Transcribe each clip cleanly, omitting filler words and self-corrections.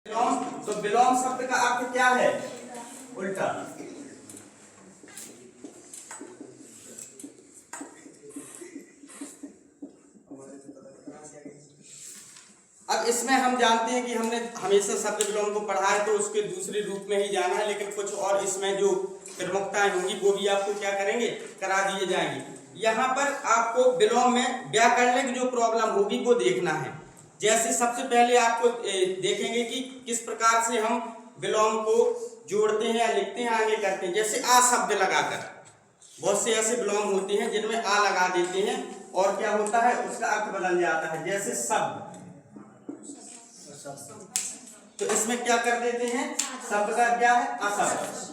विलोम, तो विलोम शब्द का अर्थ क्या है? उल्टा। अब इसमें हम जानते हैं कि हमने हमेशा शब्द विलोम को पढ़ा है तो उसके दूसरे रूप में ही जाना है, लेकिन कुछ और इसमें जो प्रमुखताएं होंगी वो भी आपको क्या करेंगे, करा दिए जाएंगे। यहाँ पर आपको विलोम में व्याकरणिक जो प्रॉब्लम होगी वो देखना है। जैसे सबसे पहले आपको देखेंगे कि किस प्रकार से हम विलोम को जोड़ते हैं या लिखते हैं, आगे करते हैं। जैसे आ शब्द लगाकर बहुत से ऐसे विलोम होते हैं जिनमें आ लगा देते हैं और क्या होता है, उसका अर्थ बदल जाता है। जैसे शब्द, तो इसमें क्या कर देते हैं, शब्द का क्या है, अशब्द।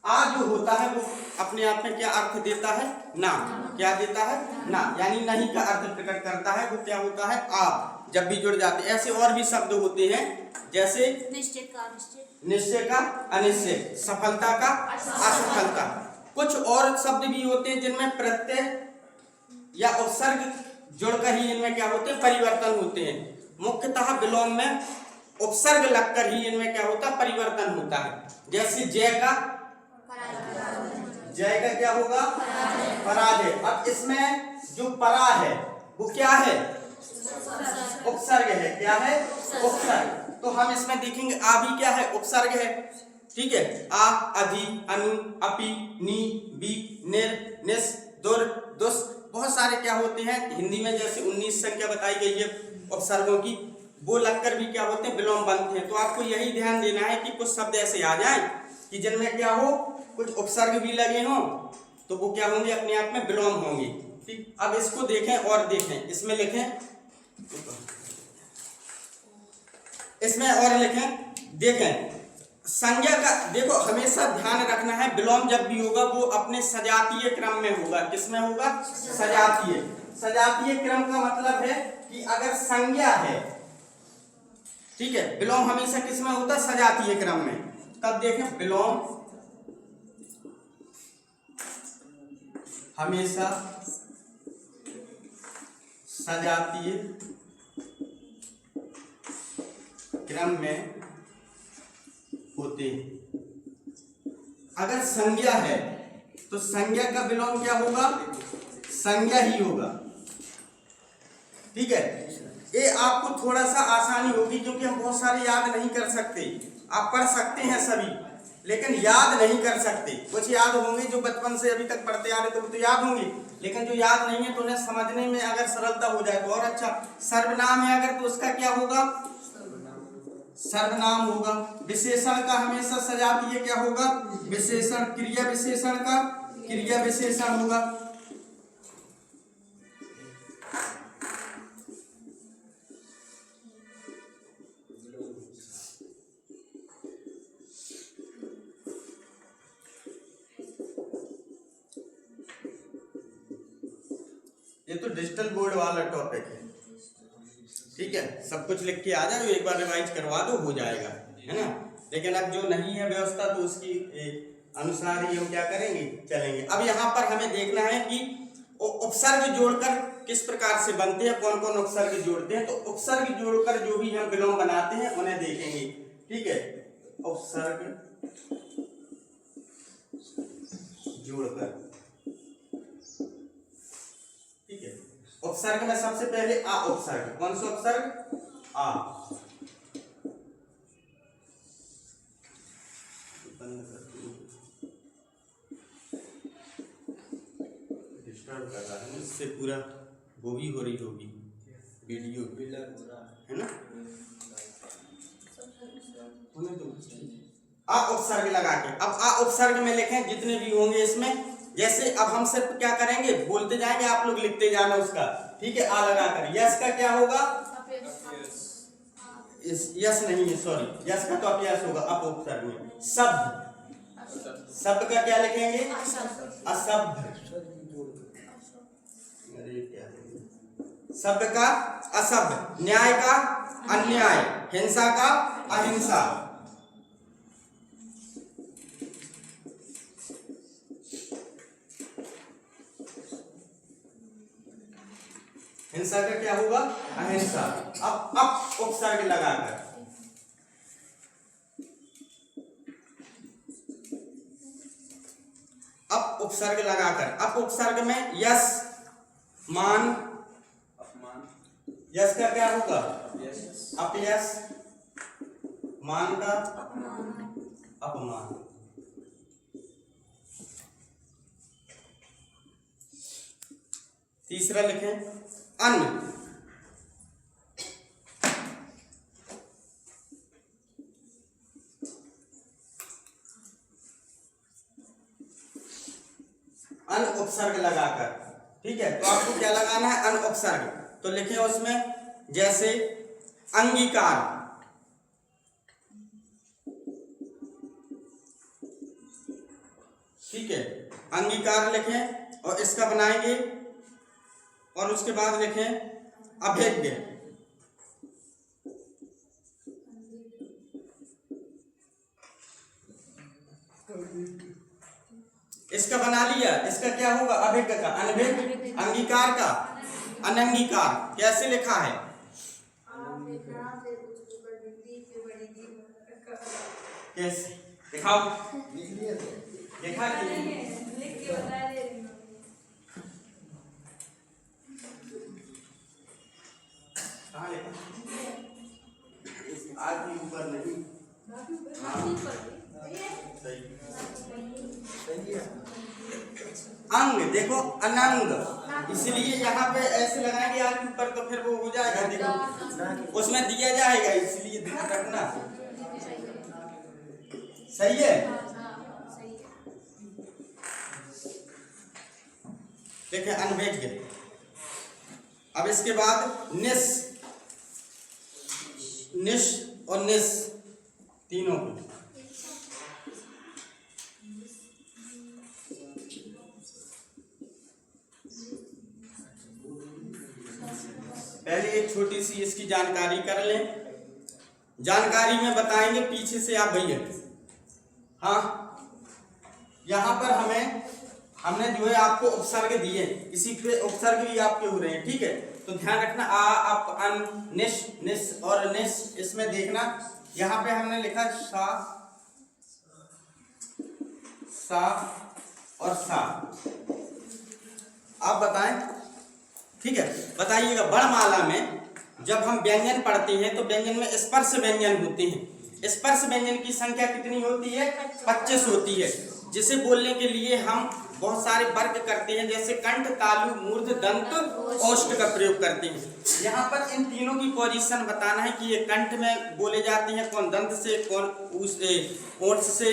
आ जो होता है वो अपने आप में क्या अर्थ देता है, ना। क्या देता है, ना, यानी नहीं का अर्थ प्रकट करता है। वो क्या होता है, आप जब भी जुड़ जाते हैं। ऐसे और भी शब्द होते हैं जैसे निश्चय का अनिश्चय, सफलता का असफलता। कुछ और शब्द भी होते हैं जिनमें प्रत्यय या उपसर्ग जुड़कर ही इनमें क्या होते हैं, परिवर्तन होते हैं। मुख्यतः विलोम में उपसर्ग लगकर ही इनमें क्या होता है, परिवर्तन होता है। जैसे जय का क्या होगा, पराजय। अब इसमें जो परा है वो क्या है, उपसर्ग है। क्या है, उपसर्ग। तो हम इसमें देखेंगे आ भी क्या है, उपसर्ग है। ठीक है, आ, अधि, अनु, अपि, नी, बी, निर, निस, दुर, दुस, बहुत सारे क्या होते हैं। हिंदी में जैसे 19 संख्या बताई गई है उपसर्गों की, वो लगकर भी क्या होते हैं, विलोम बनते हैं। तो आपको यही ध्यान देना है कि कुछ शब्द ऐसे आ जाए कि जिनमें क्या हो, कुछ उपसर्ग भी लगे हों, तो वो क्या होंगे, अपने आप में विलोम होंगे। ठीक, अब इसको देखें और देखें, इसमें लिखें, इसमें और लिखें, देखें संज्ञा का। देखो हमेशा ध्यान रखना है, विलोम जब भी होगा वो अपने सजातीय क्रम में होगा। किसमें होगा, सजातीय। सजातीय क्रम का मतलब है कि अगर संज्ञा है, ठीक है, विलोम हमेशा किसमें होता है, सजातीय क्रम में। तब देखें विलोम हमेशा सजातीय क्रम में होते हैं। अगर संज्ञा है तो संज्ञा का विलोम क्या होगा, संज्ञा ही होगा। ठीक है, ये आपको थोड़ा सा आसानी होगी क्योंकि हम बहुत सारे याद नहीं कर सकते। आप पढ़ सकते हैं सभी, लेकिन याद नहीं कर सकते। कुछ याद होंगे जो बचपन से अभी तक पढ़ते आ रहे तो वो तो याद होंगे, लेकिन जो याद नहीं है तो उन्हें समझने में अगर सरलता हो जाए तो और अच्छा। सर्वनाम है अगर, तो उसका क्या होगा, सर्वनाम होगा। विशेषण का हमेशा सजातीय क्या होगा, विशेषण। क्रिया विशेषण का क्रिया विशेषण होगा। ये तो डिजिटल बोर्ड वाला टॉपिक है। ठीक है, सब कुछ लिख के आ जाओ, एक बार रिवाइज करवा दो, हो जाएगा, है ना। लेकिन अब जो नहीं है व्यवस्था तो उसकी अनुसार ही हम क्या करेंगे, चलेंगे। अब यहाँ पर हमें देखना है कि उपसर्ग जोड़कर किस प्रकार से बनते हैं, कौन कौन उपसर्ग जोड़ते हैं। तो उपसर्ग जोड़कर जो भी हम विलोम बनाते हैं उन्हें देखेंगे। ठीक है, उपसर्ग जोड़कर, ठीक है। उपसर्ग में सबसे पहले आ उपसर्ग। कौन सा उपसर्ग, आ। डिस्टर्ब कर रहा है, इससे पूरा वो भी हो रही होगी, वीडियो है ना। आ उपसर्ग लगा के, अब आ उपसर्ग में लिखें जितने भी होंगे इसमें। जैसे अब हम सिर्फ क्या करेंगे, बोलते जाएंगे, आप लोग लिखते जाना उसका। ठीक है, आ लगाकर। यस का क्या होगा, यस नहीं है, सॉरी, यस का तो अपयस होगा अप उपसर्ग में। शब्द, शब्द का क्या लिखेंगे, अशब्द। शब्द का अशब्द, न्याय का अन्याय, हिंसा का अहिंसा। हिंसा का क्या होगा? अहिंसा। अब उपसर्ग लगाकर, अब उपसर्ग लगाकर, अब उपसर्ग में यस, मान, अपमान, यस का क्या होगा? अपयस, मान का अपमान। तीसरा लिखें अन्न, अन उपसर्ग लगाकर। ठीक है, तो आपको क्या लगाना है? अन उपसर्ग। तो लिखें उसमें जैसे अंगीकार, ठीक है, अंगीकार लिखें और इसका बनाएंगे, और उसके बाद लिखें अभेद्य। इसका बना लिया, इसका क्या होगा? अभेद्य का, अनभिज्ञ, अंगीकार का अनंगीकार। कैसे लिखा है? कैसे दिखाओ, देखा कि कहाँ लिखा? आज भी ऊपर नहीं, अंग देखो, अनंग, इसलिए यहाँ पे ऐसे लगाएंगे आगे ऊपर, तो फिर वो हो जाएगा, देखो उसमें दिया जाएगा, इसलिए ध्यान रखना। सही है? देखिए अनभिज्ञ। अब इसके बाद निस, निश और निस तीनों को, पहले एक छोटी सी इसकी जानकारी कर लें। जानकारी में बताएंगे पीछे से आप भैया। हाँ, यहाँ पर हमने जो है आपको उपसर्ग दिए, इसी पे उपसर्ग भी आपके हो रहे हैं। ठीक है, तो ध्यान रखना आ, अप, अन, निश, निस और निस। इसमें देखना यहाँ पे हमने लिखा सा, सा और सा। आप बताएं, ठीक है, बताइएगा। वर्णमाला में जब हम व्यंजन पढ़ते हैं तो व्यंजन में स्पर्श व्यंजन होते हैं। स्पर्श व्यंजन की संख्या कितनी होती है? 25 होती है, जिसे बोलने के लिए हम बहुत सारे वर्ग करते हैं, जैसे कंठ, तालु, मूर्ध, दंत, ओष्ठ का प्रयोग करते हैं। यहाँ पर इन तीनों की पोजीशन बताना है कि ये कंठ में बोले जाते हैं, कौन दंत से, कौन ओष्ठ से,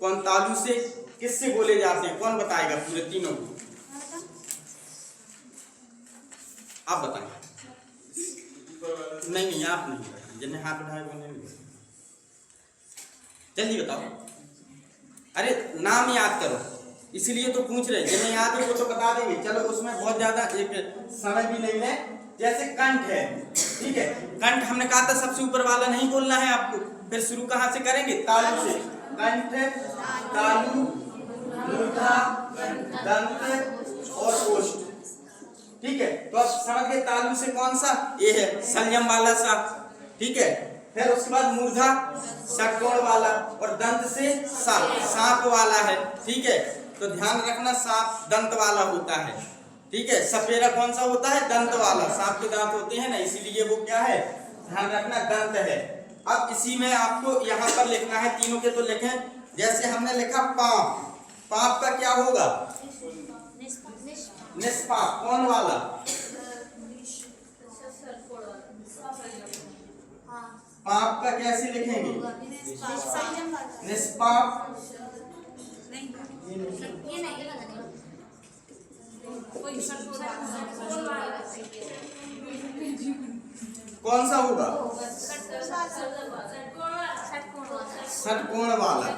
कौन तालु से, किससे बोले जाते हैं? कौन बताएगा पूरे तीनों को? आप बताएं। नहीं आप नहीं, जिन्हें हाथ उठाए वो नहीं, जल्दी बताओ। अरे नाम याद करो, इसलिए तो पूछ रहे, जिन्हें याद है वो तो बता देंगे। चलो उसमें बहुत ज्यादा एक समय भी नहीं है। जैसे कंठ है, ठीक है, कंठ हमने कहा था सबसे ऊपर वाला नहीं बोलना है आपको। फिर शुरू कहाँ से करेंगे? तालु से। कंठ, तालु, मूर्धा, दंत और ओष्ठ। ठीक है, तो अब समझ गए तालु से कौन सा? ये है संयम वाला सा। ठीक है, फिर उसके बाद मूर्धा षटकोण वाला, और दंत से सांप वाला है। ठीक है, तो ध्यान रखना सांप दंत वाला होता है। ठीक है, सपेरा कौन सा होता है? दंत वाला। सांप के दांत होते हैं ना, इसीलिए वो क्या है? ध्यान रखना, दंत है। अब इसी में आपको यहाँ पर लिखना है, तीनों के तो लिखें। जैसे हमने लिखा पाप, पाप का क्या होगा? निष्पाप। कौन वाला? पाप का कैसे लिखेंगे? निष्पाप। कौन सा होगा? षटकोण वाला।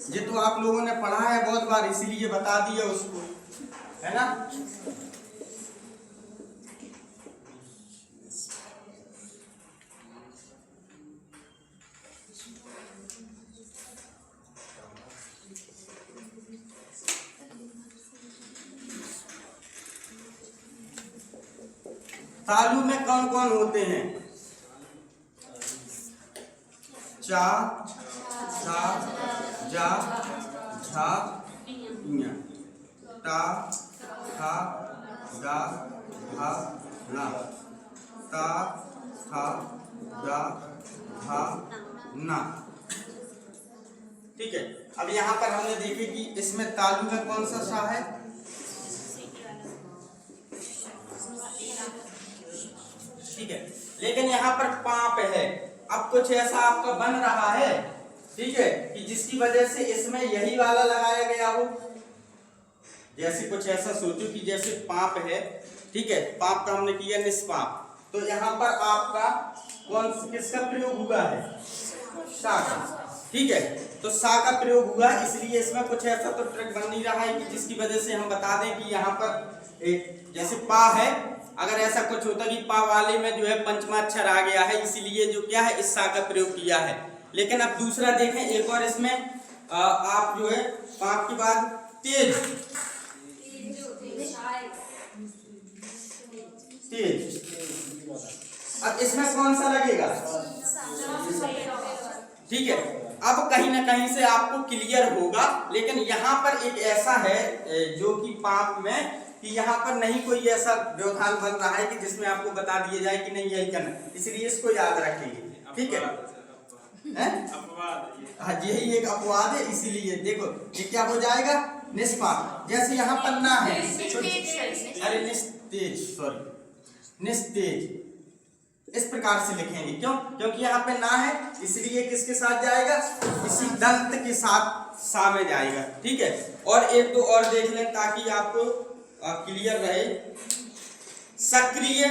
ये तो आप लोगों ने पढ़ा है बहुत बार, इसीलिए बता दिया उसको, है ना? तालु में कौन कौन होते हैं? चा, छा, जा, झा, ञ, टा, था, गा, हा, ना, ता, था, गा, हा, ना। ठीक है, अब यहाँ पर हमने देखे कि इसमें तालु में कौन सा सा है? ठीक है, लेकिन यहाँ पर पाप है। अब कुछ ऐसा आपका बन रहा है, ठीक है, कि जिसकी वजह से इसमें यही वाला लगाया गया हो। जैसे कुछ ऐसा सोचो कि जैसे पाप है, ठीक है, पाप का हमने किया निष्पाप, तो यहाँ पर आपका किसका प्रयोग हुआ है? सा का। ठीक है, तो सा का प्रयोग हुआ, इसलिए इसमें कुछ ऐसा तो ट्रिक बन नहीं रहा है कि जिसकी वजह से हम बता दें कि यहाँ पर एक जैसे पा है, अगर ऐसा कुछ होता कि पा वाले में जो है पंचमा अक्षर आ गया है, इसीलिए जो क्या है इस सा का प्रयोग किया है। लेकिन अब दूसरा देखें, एक और इसमें आप जो है पाप के बाद तेज, तेज, अब इसमें कौन सा लगेगा? ठीक है, अब कहीं ना कहीं से आपको क्लियर होगा, लेकिन यहाँ पर एक ऐसा है जो कि पाप में कि यहाँ पर नहीं कोई ऐसा व्यवधान बन रहा है कि जिसमें आपको बता दिया जाए कि नहीं यही करना, इसलिए इसको याद रखेंगे। ठीक है, हाँ यही एक अपवाद है, इसीलिए देखो ये क्या हो जाएगा? निष्पाप। जैसे यहाँ पर ना है, अरे निस्तेज, सॉरी निस्तेज, इस प्रकार से लिखेंगे। क्यों? क्योंकि यहाँ पे ना है, इसलिए किसके साथ जाएगा? इसी दंत के साथ सा में जाएगा। ठीक है, और एक तो और देख लें ताकि आपको क्लियर रहे। सक्रिय,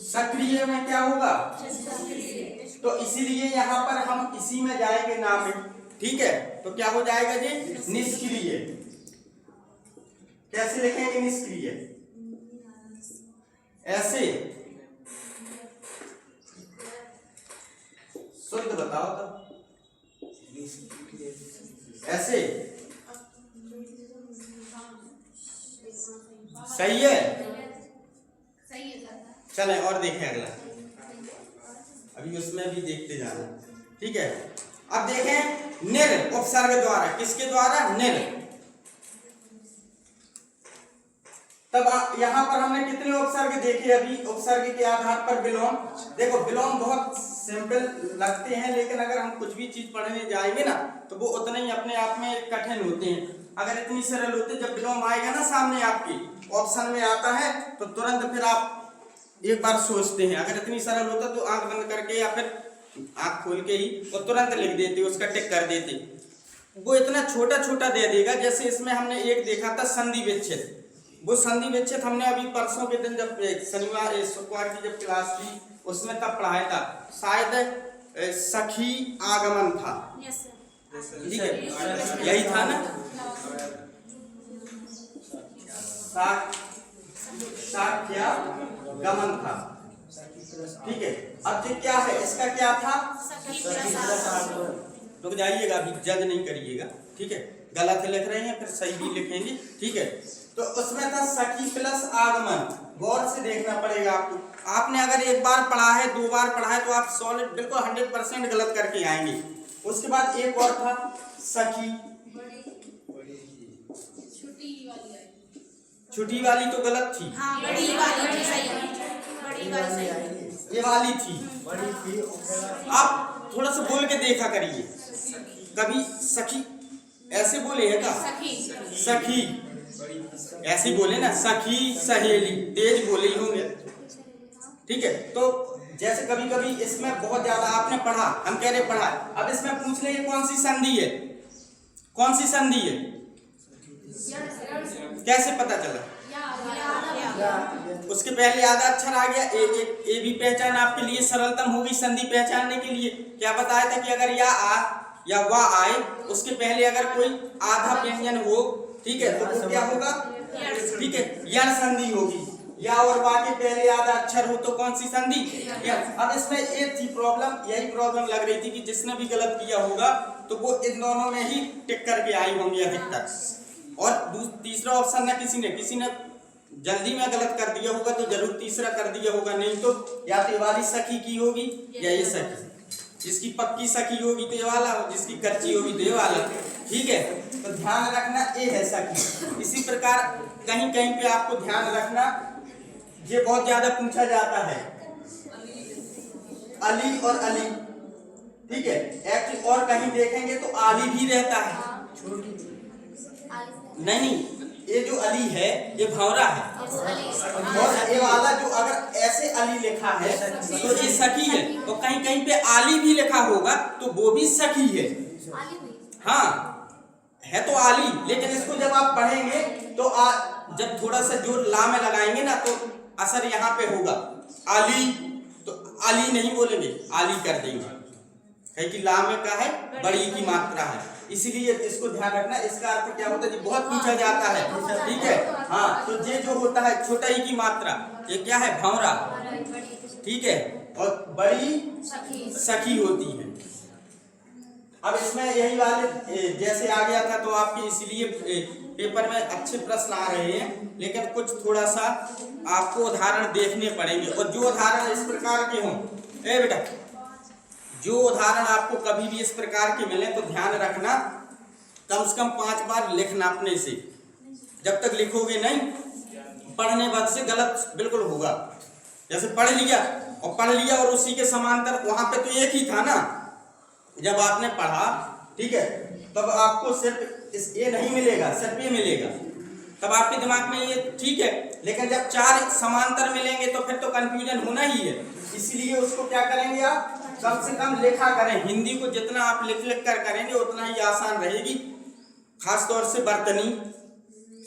सक्रिय में क्या होगा? तो इसीलिए यहाँ पर हम इसी में जाएंगे नाम में। ठीक है, तो क्या हो जाएगा जी? निष्क्रिय। कैसे लिखेंगे निष्क्रिय? ऐसे, शुद्ध बताओ तो। ऐसे सही है? चलें और देखें अगला, अभी उसमें भी देखते जाना। ठीक है, अब देखें निर उपसर्ग द्वारा, किसके द्वारा? निर। तब यहाँ पर हमने कितने उपसर्ग देखे अभी? उपसर्ग के आधार पर विलोम। देखो विलोम बहुत सिंपल लगते हैं, लेकिन अगर हम कुछ भी चीज पढ़ने जाएंगे ना तो वो उतने ही अपने आप में कठिन होते हैं। अगर इतनी सरल होते, जब विलोम आएगा ना सामने आपकी ऑप्शन में आता है तो तुरंत फिर आप एक बार सोचते हैं। अगर इतनी सरल होता तो आंख बंद करके या फिर आंख खोल के ही वो तुरंत लिख देते, उसका टिक कर देते। वो इतना छोटा छोटा दे देगा। जैसे इसमें हमने एक देखा था संधि विच्छेद, वो संधि विच्छेद हमने अभी परसों के दिन जब शनिवार शुक्रवार की जब क्लास थी उसमें तब पढ़ाया था, शायद सखी आगमन था। ठीक है, यही था ना? साख्या गमन था। ठीक है, अब ये क्या है? इसका क्या था? रुक जाइएगा, अभी जज नहीं करिएगा। ठीक है, गलत लिख रहे हैं फिर सही भी लिखेंगे। ठीक है, तो उसमें था सखी प्लस आगमन। गौर से देखना पड़ेगा आपको। आपने अगर एक बार पढ़ा है, दो बार पढ़ा है तो आप सॉलिड बिल्कुल 100% गलत करके आएंगे। उसके बाद एक और था सखी, छुट्टी वाली तो गलत थी। हाँ, बड़ी वाली सही है, बड़ी वाली ये वाली थी। आप थोड़ा सा बोल के देखा करिए, कभी सखी ऐसे बोले है क्या? सखी ऐसे बोले ना, सखी सहेली, तेज बोले ही होंगे। ठीक है, तो जैसे कभी कभी इसमें बहुत ज्यादा आपने पढ़ा, हम कह रहे पढ़ा, अब इसमें पूछ ले कौन सी संधि है? कौन सी संधि है? कैसे पता चला? उसके पहले आधा अक्षर आ गया, ए भी पहचान आपके लिए सरलतम होगी संधि पहचानने के लिए। क्या बताया था कि अगर या आ या वाह आए, उसके पहले अगर कोई आधा व्यंजन हो, ठीक है, तो वो क्या होगा? ठीक है, यण संधि होगी। या और बा के पहले आधा अक्षर हो तो कौन सी संधि? या। अब इसमें एक थी प्रॉब्लम, यही प्रॉब्लम लग रही थी कि जिसने भी गलत किया होगा तो वो इन दोनों में ही टिक करके आई होंगी अधिकतर। और तीसरा ऑप्शन ना किसी ने जल्दी में गलत कर दिया होगा तो जरूर तीसरा कर दिया होगा, नहीं तो या तो ये वाली सखी की होगी या ये सखी। जिसकी पक्की सखी होगी तो ये वाला, जिसकी कच्ची होगी तो ये वाला। ठीक है, तो ध्यान रखना ये है सखी। इसी प्रकार कहीं कहीं पे आपको ध्यान रखना, ये बहुत ज्यादा पूछा जाता है, अली और अली। ठीक है, एक्चुअली और कहीं देखेंगे तो आली भी रहता है। नहीं, ये जो अली है ये भंवरा है, और ये वाला जो अगर ऐसे अली लिखा है तो ये सखी है, और कहीं कहीं पे आली भी लिखा होगा तो वो भी सखी है। हाँ है तो आली, लेकिन इसको जब आप पढ़ेंगे तो जब थोड़ा सा जोर ला में लगाएंगे ना तो असर यहाँ पे होगा। आली तो आली नहीं बोलेंगे, आली कर देंगे, है कि ला में का है बड़ी की मात्रा है, इसीलिए इसको ध्यान रखना। इसका अर्थ क्या होता है जी, बहुत पूछा जाता है। ठीक है, हाँ, तो ये जो होता है छोटा ई की मात्रा, ये क्या है भंवरा। ठीक है, और बड़ी सखी होती है। अब इसमें यही वाले जैसे आ गया था तो आपके इसीलिए पेपर में अच्छे प्रश्न आ रहे हैं, लेकिन कुछ थोड़ा सा आपको उदाहरण देखने पड़ेंगे। और जो उदाहरण इस प्रकार के हों, ए बेटा, जो उदाहरण आपको कभी भी इस प्रकार के मिले तो ध्यान रखना कम से कम 5 बार लिखना अपने से। जब तक लिखोगे नहीं, पढ़ने बाद से गलत बिल्कुल होगा। जैसे पढ़ लिया और उसी के समांतर वहां पे तो एक ही था ना, जब आपने पढ़ा, ठीक है, तब आपको सिर्फ इस ये नहीं मिलेगा, सिर्फ ये मिलेगा, तब आपके दिमाग में ये ठीक है। लेकिन जब 4 समांतर मिलेंगे तो फिर तो कंफ्यूजन होना ही है। इसीलिए उसको क्या करेंगे, आप कम से कम लिखा करें। हिंदी को जितना आप लिख कर करेंगे उतना ही आसान रहेगी। खास तौर से वर्तनी,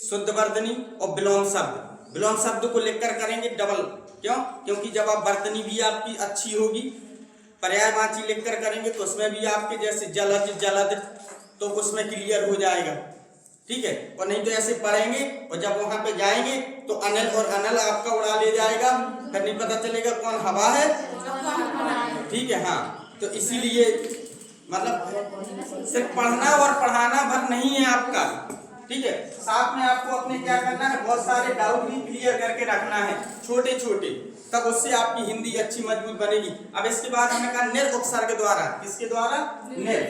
शुद्ध वर्तनी और विलोम शब्द को लिखकर करेंगे डबल। क्यों? क्योंकि जब आप वर्तनी भी आपकी अच्छी होगी, पर्यायवाची लिखकर करेंगे तो उसमें भी आपके जैसे जलद तो उसमें क्लियर हो जाएगा। ठीक है, और नहीं तो ऐसे पढ़ेंगे और जब वहां पे जाएंगे तो अनल और अनल आपका उड़ा ले जाएगा, फिर नहीं पता चलेगा कौन हवा है। ठीक है, हाँ, तो इसीलिए मतलब सिर्फ पढ़ना और पढ़ाना भर नहीं है आपका। ठीक है, साथ में आपको अपने क्या करना है, बहुत सारे डाउट भी क्लियर करके रखना है, छोटे छोटे, तब उससे आपकी हिंदी अच्छी मजबूत बनेगी। अब इसके बाद हमने कहा निर उपसर्ग द्वारा। किसके द्वारा? निर।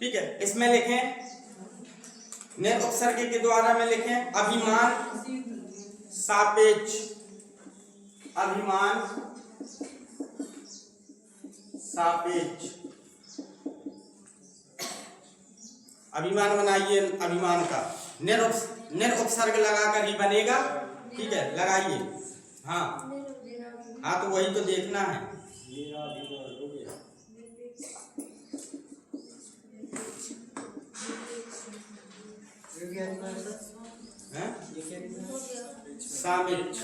ठीक है, इसमें लिखें निर उपसर्ग के द्वारा में लिखें अभिमान सापेक्ष। अभिमान सापेक्ष। अभिमान बनाइए, अभिमान का निर उपसर्ग लगाकर ही बनेगा। ठीक है, लगाइए। हाँ हाँ, तो वही तो देखना है। सापेक्ष।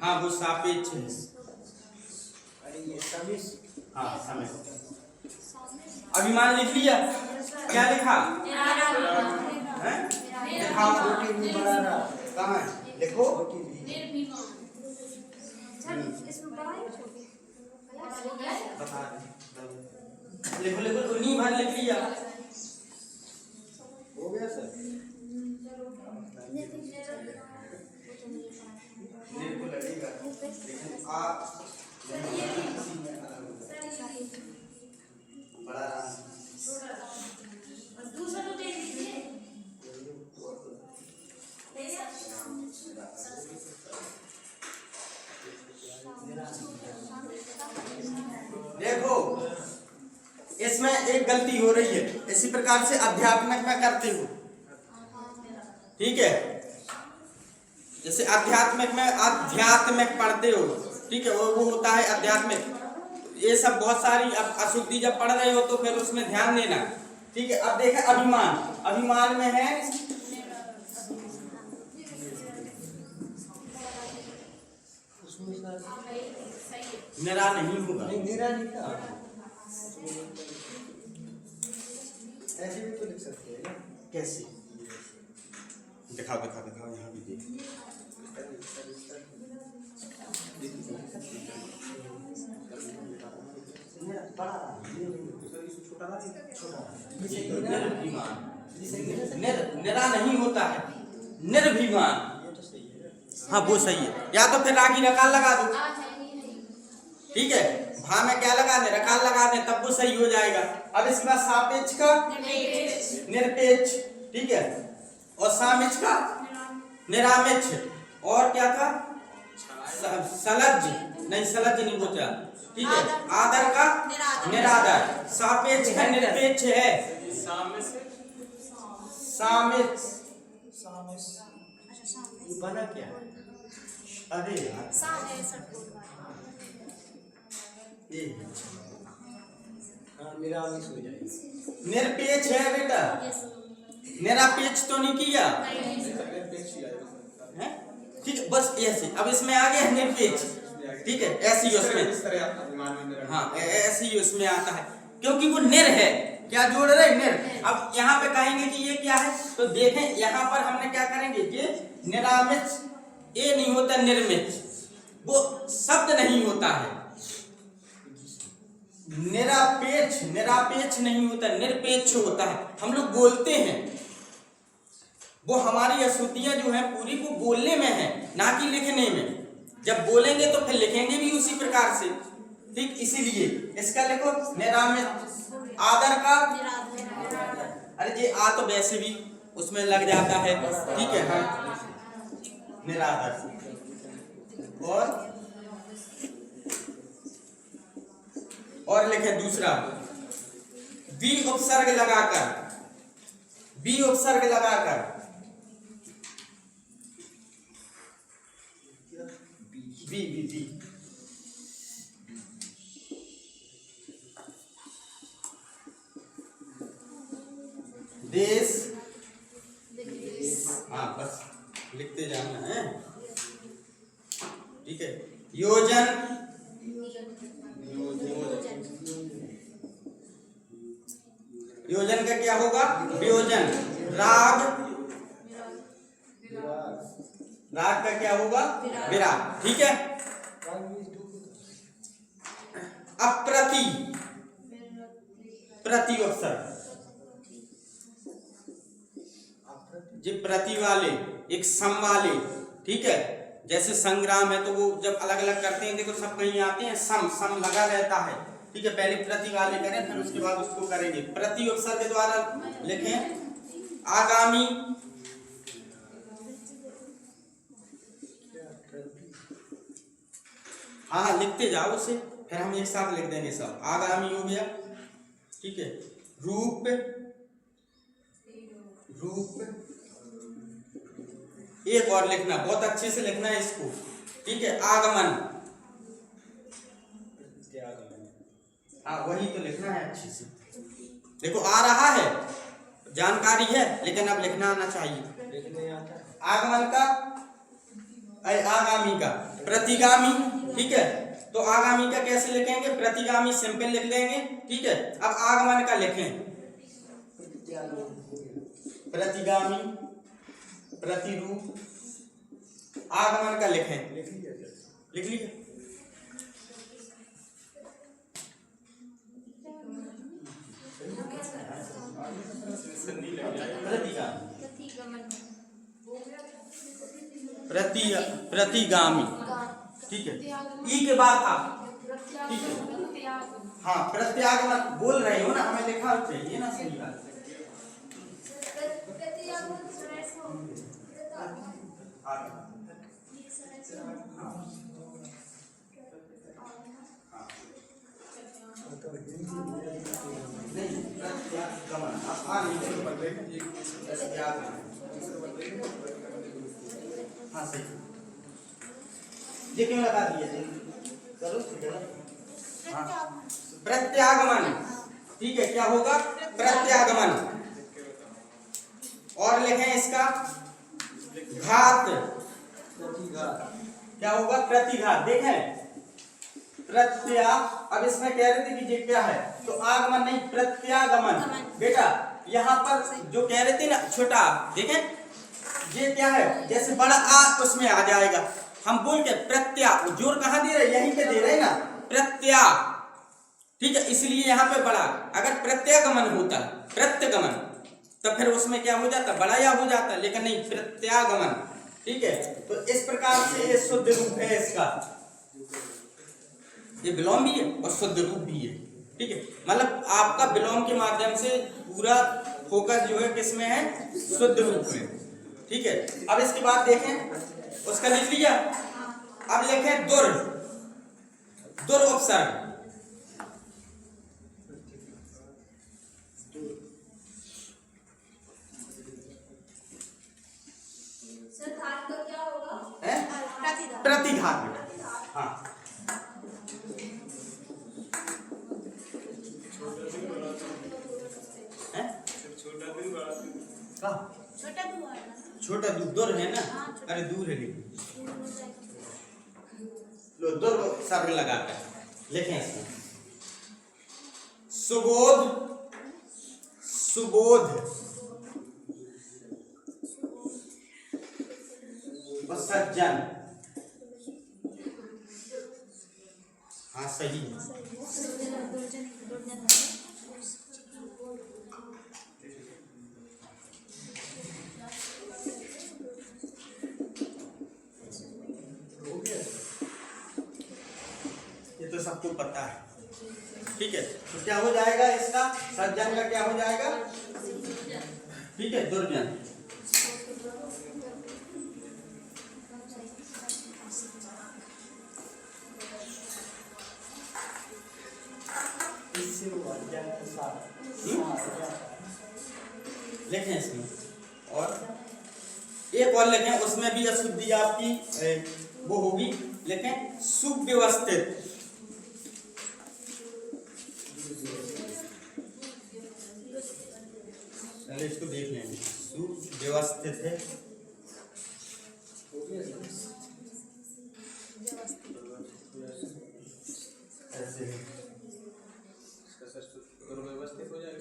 हाँ, वो सापेक्ष है। हाँ, समिश्र। अभिमान लिख लिया, क्या लिखा? कहाँ है? लिखो। लिखो लिखो, उन्हीं भर लिख लिया। हो गया सर? को लगेगा, लेकिन आप बड़ा दूसरा तो दे दीजिए। देखो, इसमें एक गलती हो रही है, इसी प्रकार से अध्यात्मक में करते हो। ठीक है, जैसे आध्यात्मिक पढ़ते हो, ठीक है, वो होता है आध्यात्मिक। ये सब बहुत सारी अशुद्धि जब पढ़ रहे हो तो फिर उसमें ध्यान देना। ठीक है, अब देखें अभिमान। अभिमान में है निरा नहीं होगा, निरा नहीं था। कैसे? दिखाओ दिखाओ दिखाओ, यहाँ भी देख। निरा नहीं होता है, निर्भिमान। हाँ वो सही है। या तो फिर रागी रकाल लगा दो, ठीक है। भा में क्या लगा दे? रकाल लगा दे, तब वो सही हो जाएगा। अब इसके बाद सापेक्ष का निरपेक्ष, ठीक है। और सामिक्ष का निरामिक्ष। और क्या था? सलज्ज नहीं, सलज्ज नहीं बोलता, ठीक है। आदर का निरादर। सापेक्ष है निरपेक्ष है सामिक्ष। ये बना क्या? अरे यार निरपेक्ष है बेटा, निरपेक्ष तो नहीं किया, ठीक है। बस ऐसे। अब इसमें आ गया निरपेक्ष, ठीक है। ऐसे ही उसमें, हाँ ऐसे ही उसमें आता है, क्योंकि वो निर है। क्या जोड़ रहे? निर। अब यहाँ पे कहेंगे कि ये क्या है, तो देखें यहाँ पर हमने क्या करेंगे, ये निरामिक्ष, ए नहीं होता निर्मिक्ष, वो शब्द नहीं होता है। निरपेक्ष, निरपेक्ष नहीं होता, निरपेक्ष होता है। हम लोग बोलते हैं, वो हमारी अशुद्धियां जो है पूरी वो बोलने में है, ना कि लिखने में। जब बोलेंगे तो फिर लिखेंगे भी उसी प्रकार से, ठीक। इसीलिए इसका लिखो निरामिक्ष। आदर का, अरे ये आ तो वैसे भी उसमें लग जाता है, ठीक है। हाँ निरादर। और लिखे दूसरा, बी उपसर्ग लगाकर, बी उपसर्ग लगाकर, बी बी बी देश, हाँ बस लिखते जाना है, ठीक है। योजन, योजन का क्या होगा? वियोजन। राग, राग का क्या होगा? विराग, ठीक है। अप्रति, प्रति उपसर्ग, जो प्रति वाले, एक सम वाले, ठीक है। जैसे संग्राम है तो वो जब अलग अलग करते हैं, देखो सब कहीं आते हैं, सम सम लगा रहता है, ठीक है। पहले प्रति वाले करें, फिर उसके बाद उसको करेंगे। प्रति उपसर्ग के द्वारा लिखें आगामी, हाँ लिखते जाओ उसे, फिर हम एक साथ लिख देंगे सब। आगामी हो गया, ठीक है। रूप, रूप, एक और लिखना, बहुत अच्छे से लिखना है इसको, ठीक है। आगमन, हाँ वही तो लिखना है अच्छे से। देखो आ रहा है, जानकारी है, लेकिन अब लिखना आना चाहिए। आगमन का, आगामी का प्रतिगामी, ठीक है। तो आगामी का कैसे लिखेंगे? प्रतिगामी सिंपल लिख लेंगे, ठीक है। अब आगमन का लिखें, प्रतिगामी, प्रतिरूप, आगमन का लिखें, लिख लीजिए। प्रतिगामी, ठीक है। ई के बाद आप, ठीक है। हाँ प्रत्यागमन बोल रहे हो ना, हमें लिखा चाहिए ना, सही बात। हाँ सही, ये क्यों लगा दिया? करो हाँ प्रत्यागमन, ठीक है। क्या होगा? प्रत्यागमन। और लिखें इसका घात, क्या होगा? प्रतिघात। देखें प्रत्या, अब इसमें कह रहे थे कि ये क्या है, तो आगमन नहीं प्रत्यागमन। बेटा यहाँ पर जो कह रहे थे ना छोटा, देखें ये क्या है, जैसे बड़ा आ उसमें आ जाएगा। हम बोल के प्रत्या, जोर कहाँ दे रहे, यहीं पे दे रहे ना, प्रत्या, ठीक है, इसलिए यहाँ पे बड़ा। अगर प्रत्यागमन होता, प्रत्यगमन, तो फिर उसमें क्या हो जाता, बड़ा या हो जाता, लेकिन नहीं, प्रत्यागमन, ठीक है। तो इस प्रकार से ये शुद्ध रूप है इसका, ये विलोम भी है और शुद्ध रूप भी है, ठीक है। मतलब आपका विलोम के माध्यम से पूरा फोकस जो है किसमें है, शुद्ध रूप में, ठीक है। अब इसके बाद देखें, उसका लिख लिया। अब लिखें दुर, दुर उपसर्ग, प्रतिघात, हाँ, छोटा दूर है ना, अरे दूर है, लो दूर शब्द लगाकर लिखें इसमें, सुबोध, सुबोध, सज्जन, हाँ सही है। ये तो सबको पता है, ठीक है। तो क्या हो जाएगा इसका, सज्जन का क्या हो जाएगा, ठीक है, दुर्जन। लिखें इसमें, और एक और लिखें, उसमें भी अशुद्धि आपकी वो होगी, लिखें सुव्यवस्थित, इसको देख लेंगे, सुव्यवस्थित है, ऐसे है, व्यवस्थित हो जाएगा।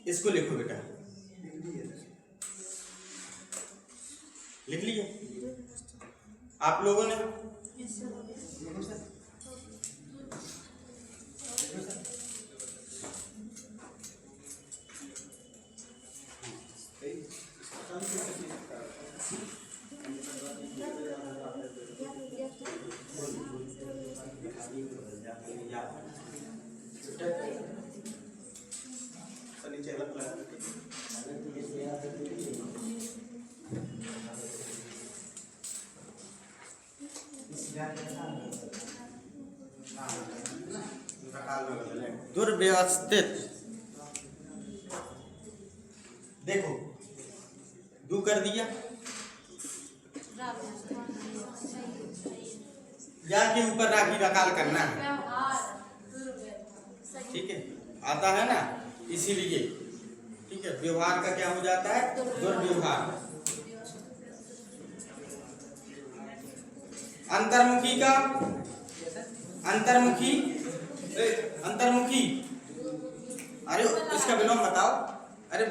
इसको लिखो बेटा, लिख लिए आप लोगों ने, दुर्व्यवस्थित, देखो दू कर दिया, या के ऊपर राखी रकाल करना है, ठीक है, आता है ना, इसीलिए, ठीक है। व्यवहार का क्या हो जाता है, दुर्व्यवहार। अंतर्मुखी का, अंतर्मुखी, अंतर्मुखी, अरे इसका विलोम बताओ, अरे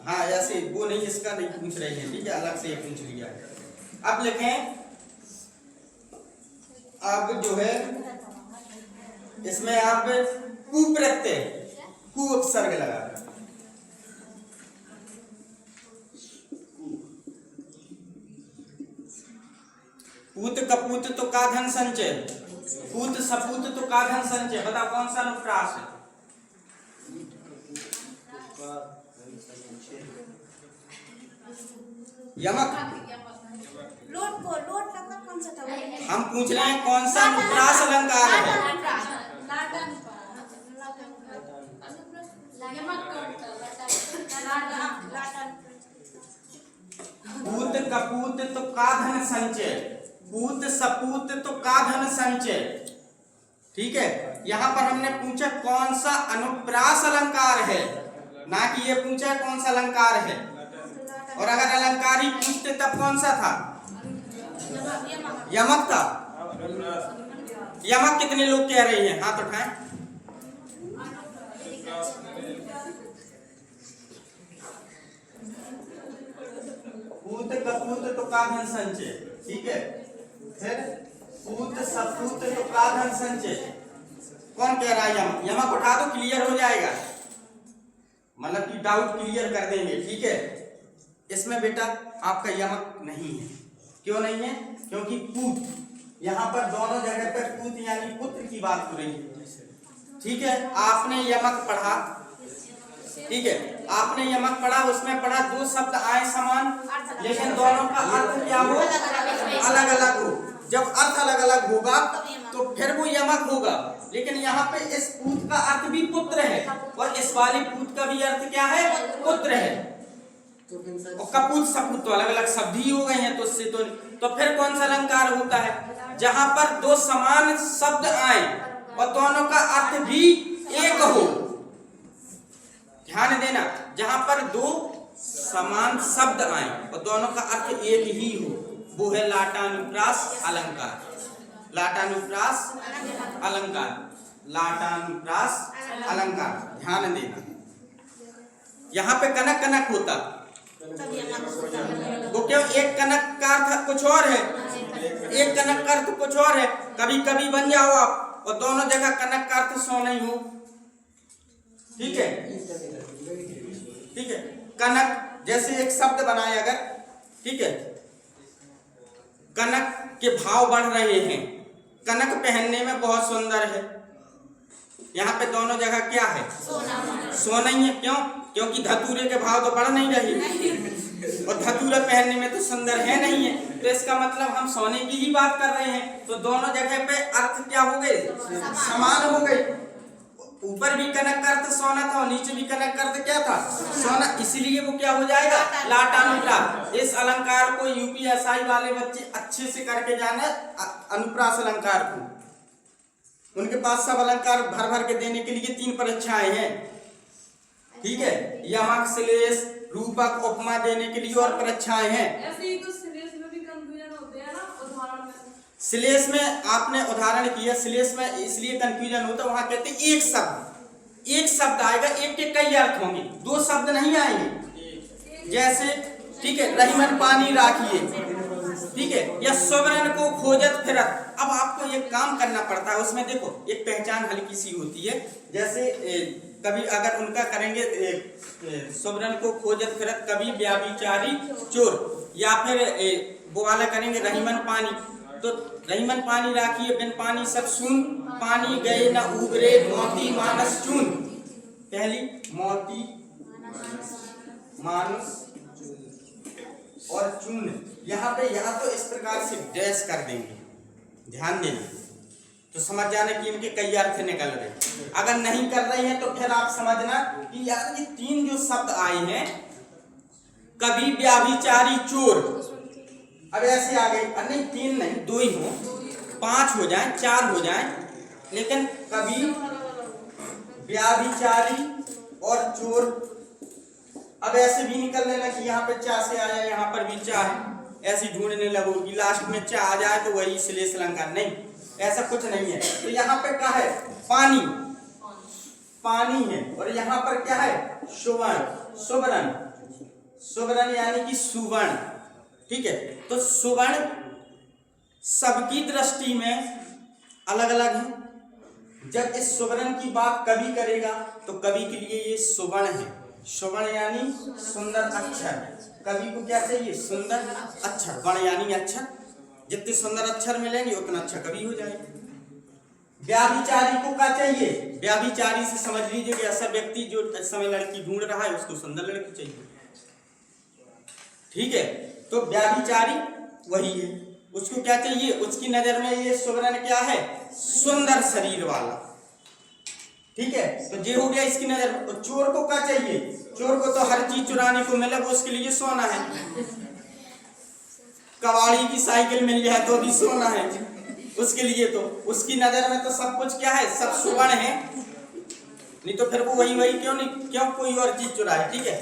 हाँ ऐसे वो नहीं, इसका नहीं पूछ रही है, ठीक है, अलग से ये पूछ लिया है। अब लिखें, अब जो है इसमें आप कुप्रत्यय, कु उपसर्ग लगा, पूत कपूत तो का धन संचय, पूत सपूत तो का धन संचय, बताओ कौन सा अनुप्रास है, यमक, लोट को लोट का कौन सा था, हम पूछ रहे हैं कौन सा अनुप्रास अलंकार है, पूत कपूत तो का धन संचय, पूत सपूत तो का धन संचय, ठीक है। यहाँ पर हमने पूछा कौन सा अनुप्रास अलंकार है, ना कि ये पूछा कौन सा अलंकार है, और अगर अलंकार ही पूछते तब कौन सा था, यमक था, यमक कितने लोग कह रहे हैं? हाथ उठाएं। पूत कपूत तो का धन संचय, ठीक है। फिर पूत सपूत तो का धन संचय, कौन कह रहा है? यमक। यमक उठा दो, क्लियर हो जाएगा, मतलब कि डाउट क्लियर कर देंगे, ठीक है। इसमें बेटा आपका यमक नहीं है। क्यों नहीं है? क्योंकि पूत, यहाँ पर दोनों जगह पर पूत यानी पुत्र की बात हो रही है, ठीक है। आपने यमक पढ़ा, ठीक है, आपने यमक पढ़ा, उसमें पढ़ा दो शब्द आए समान, लेकिन दोनों का अर्थ क्या हो? अलग अलग हो। जब अर्थ अलग अलग होगा तो फिर वो यमक होगा। लेकिन यहाँ पे इस पूत का अर्थ भी पुत्र है और इस वाली पूत का भी अर्थ क्या है? पुत्र है। और कपूत सपूत तो अलग अलग शब्द ही हो गए हैं, तो उससे तो फिर कौन सा अलंकार होता है? जहां पर दो समान शब्द आए और दोनों का अर्थ भी एक हो। ध्यान देना, जहां पर दो समान शब्द आए और दोनों का अर्थ एक ही हो, वो है लाटानुप्रास अलंकार। लाटानुप्रास अलंकार, लाटानुप्रास अलंकार, ध्यान देना। यहाँ पे कनक कनक होता, वो क्यों? एक कनक का अर्थ कुछ और है, एक कनक का अर्थ कुछ और है। कभी कभी बन जाओ आप और दोनों जगह कनक का अर्थ सो नहीं हो, ठीक है, ठीक है। कनक जैसे एक शब्द बनाए अगर, ठीक है, कनक के भाव बढ़ रहे हैं, कनक पहनने में बहुत सुंदर है। यहाँ पे दोनों जगह क्या है? सोना ही है। क्यों? क्योंकि धतूरे के भाव तो बढ़ नहीं रहे और धतूरा पहनने में तो सुंदर है नहीं है, तो इसका मतलब हम सोने की ही बात कर रहे हैं। तो दोनों जगह पे अर्थ क्या हो गए? समान हो गए। ऊपर भी कनक का अर्थ सोना था और नीचे भी कनक का अर्थ क्या था? सोना। इसलिए वो क्या हो जाएगा? लाटानुप्रास। इस अलंकार को यूपीएसआई वाले बच्चे अच्छे से करके जाना, अनुप्रास अलंकार को। उनके पास सब अलंकार भर भर के देने के लिए 3 परीक्षाएं हैं, ठीक है। यमक, श्लेष, रूपक, उपमा देने के लिए और परीक्षाएं हैं। ऐसे ही तो श्लेष में भी कंफ्यूजन होते हैं ना, उदाहरण में। श्लेष में आपने उदाहरण किया, श्लेष में इसलिए कंफ्यूजन होता है, वहां कहते हैं एक शब्द आएगा, एक के कई अर्थ होंगे, 2 शब्द नहीं आएंगे। जैसे, ठीक है, रहीमन पानी राखिए, ठीक है, या सुवर्ण को खोजत फिरत। अब आपको ये काम करना पड़ता है, उसमें देखो एक पहचान हल्की सी होती है। जैसे कभी अगर उनका करेंगे सुवर्ण को खोजत फिरत, कभी व्याभिचारी चोर, या फिर वो वाला करेंगे रहीमन पानी, तो रहीमन पानी राखिए बिन पानी सब सून, पानी गए न उबरे मोती मानस चून। पहली मोती मानस और चून, यहाँ पे यहाँ तो इस प्रकार से डैश कर देंगे, ध्यान देना, तो समझ जाना कि इनके कई अर्थ निकल रहे। अगर नहीं कर रहे हैं तो फिर आप समझना कि यार ये 3 जो शब्द आए हैं, कभी व्याभिचारी चोर, अब ऐसे आ गए, नहीं 3 नहीं 2 ही हो, 5 हो जाए, 4 हो जाए, लेकिन कभी व्याभिचारी और चोर। अब ऐसे भी निकल लेना कि यहाँ पे चा से आया, यहाँ पर भी चा है, ऐसी ढूंढने लगोगी, लास्ट में चा आ जाए तो वही श्लेष अलंकार। नहीं, ऐसा कुछ नहीं है। तो यहाँ पे क्या है? पानी, पानी है, और यहाँ पर क्या है? सुवर्ण, सुवर्ण, सुवर्ण यानी कि सुवर्ण, ठीक है। तो सुवर्ण सबकी दृष्टि में अलग अलग है। जब इस सुवर्ण की बात कवि करेगा तो कवि के लिए ये सुवर्ण है। सुवर्ण यानी सुंदर अक्षर, कवि को क्या चाहिए? सुंदर अक्षर। वर्ण यानी अक्षर, जितने सुंदर अक्षर मिलेंगे उतना अच्छा कवि हो जाएगा। व्याभिचारी को क्या चाहिए? व्याभिचारी से समझ लीजिए कि ऐसा व्यक्ति जो इस समय लड़की ढूंढ रहा है, उसको सुंदर लड़की चाहिए, ठीक है। तो व्याभिचारी वही है, उसको क्या चाहिए? उसकी नजर में ये सुवर्ण क्या है? सुंदर शरीर वाला, ठीक है। तो ये हो गया इसकी नजर। तो चोर को क्या चाहिए? चोर को तो हर चीज चुराने को मिले, वो उसके लिए सोना है। कबाड़ी की साइकिल मिल जाए तो भी सोना है उसके लिए। तो उसकी नजर में तो सब कुछ क्या है? सब सुवर्ण है। नहीं तो फिर वो वही क्यों कोई और चीज चुराए, ठीक है।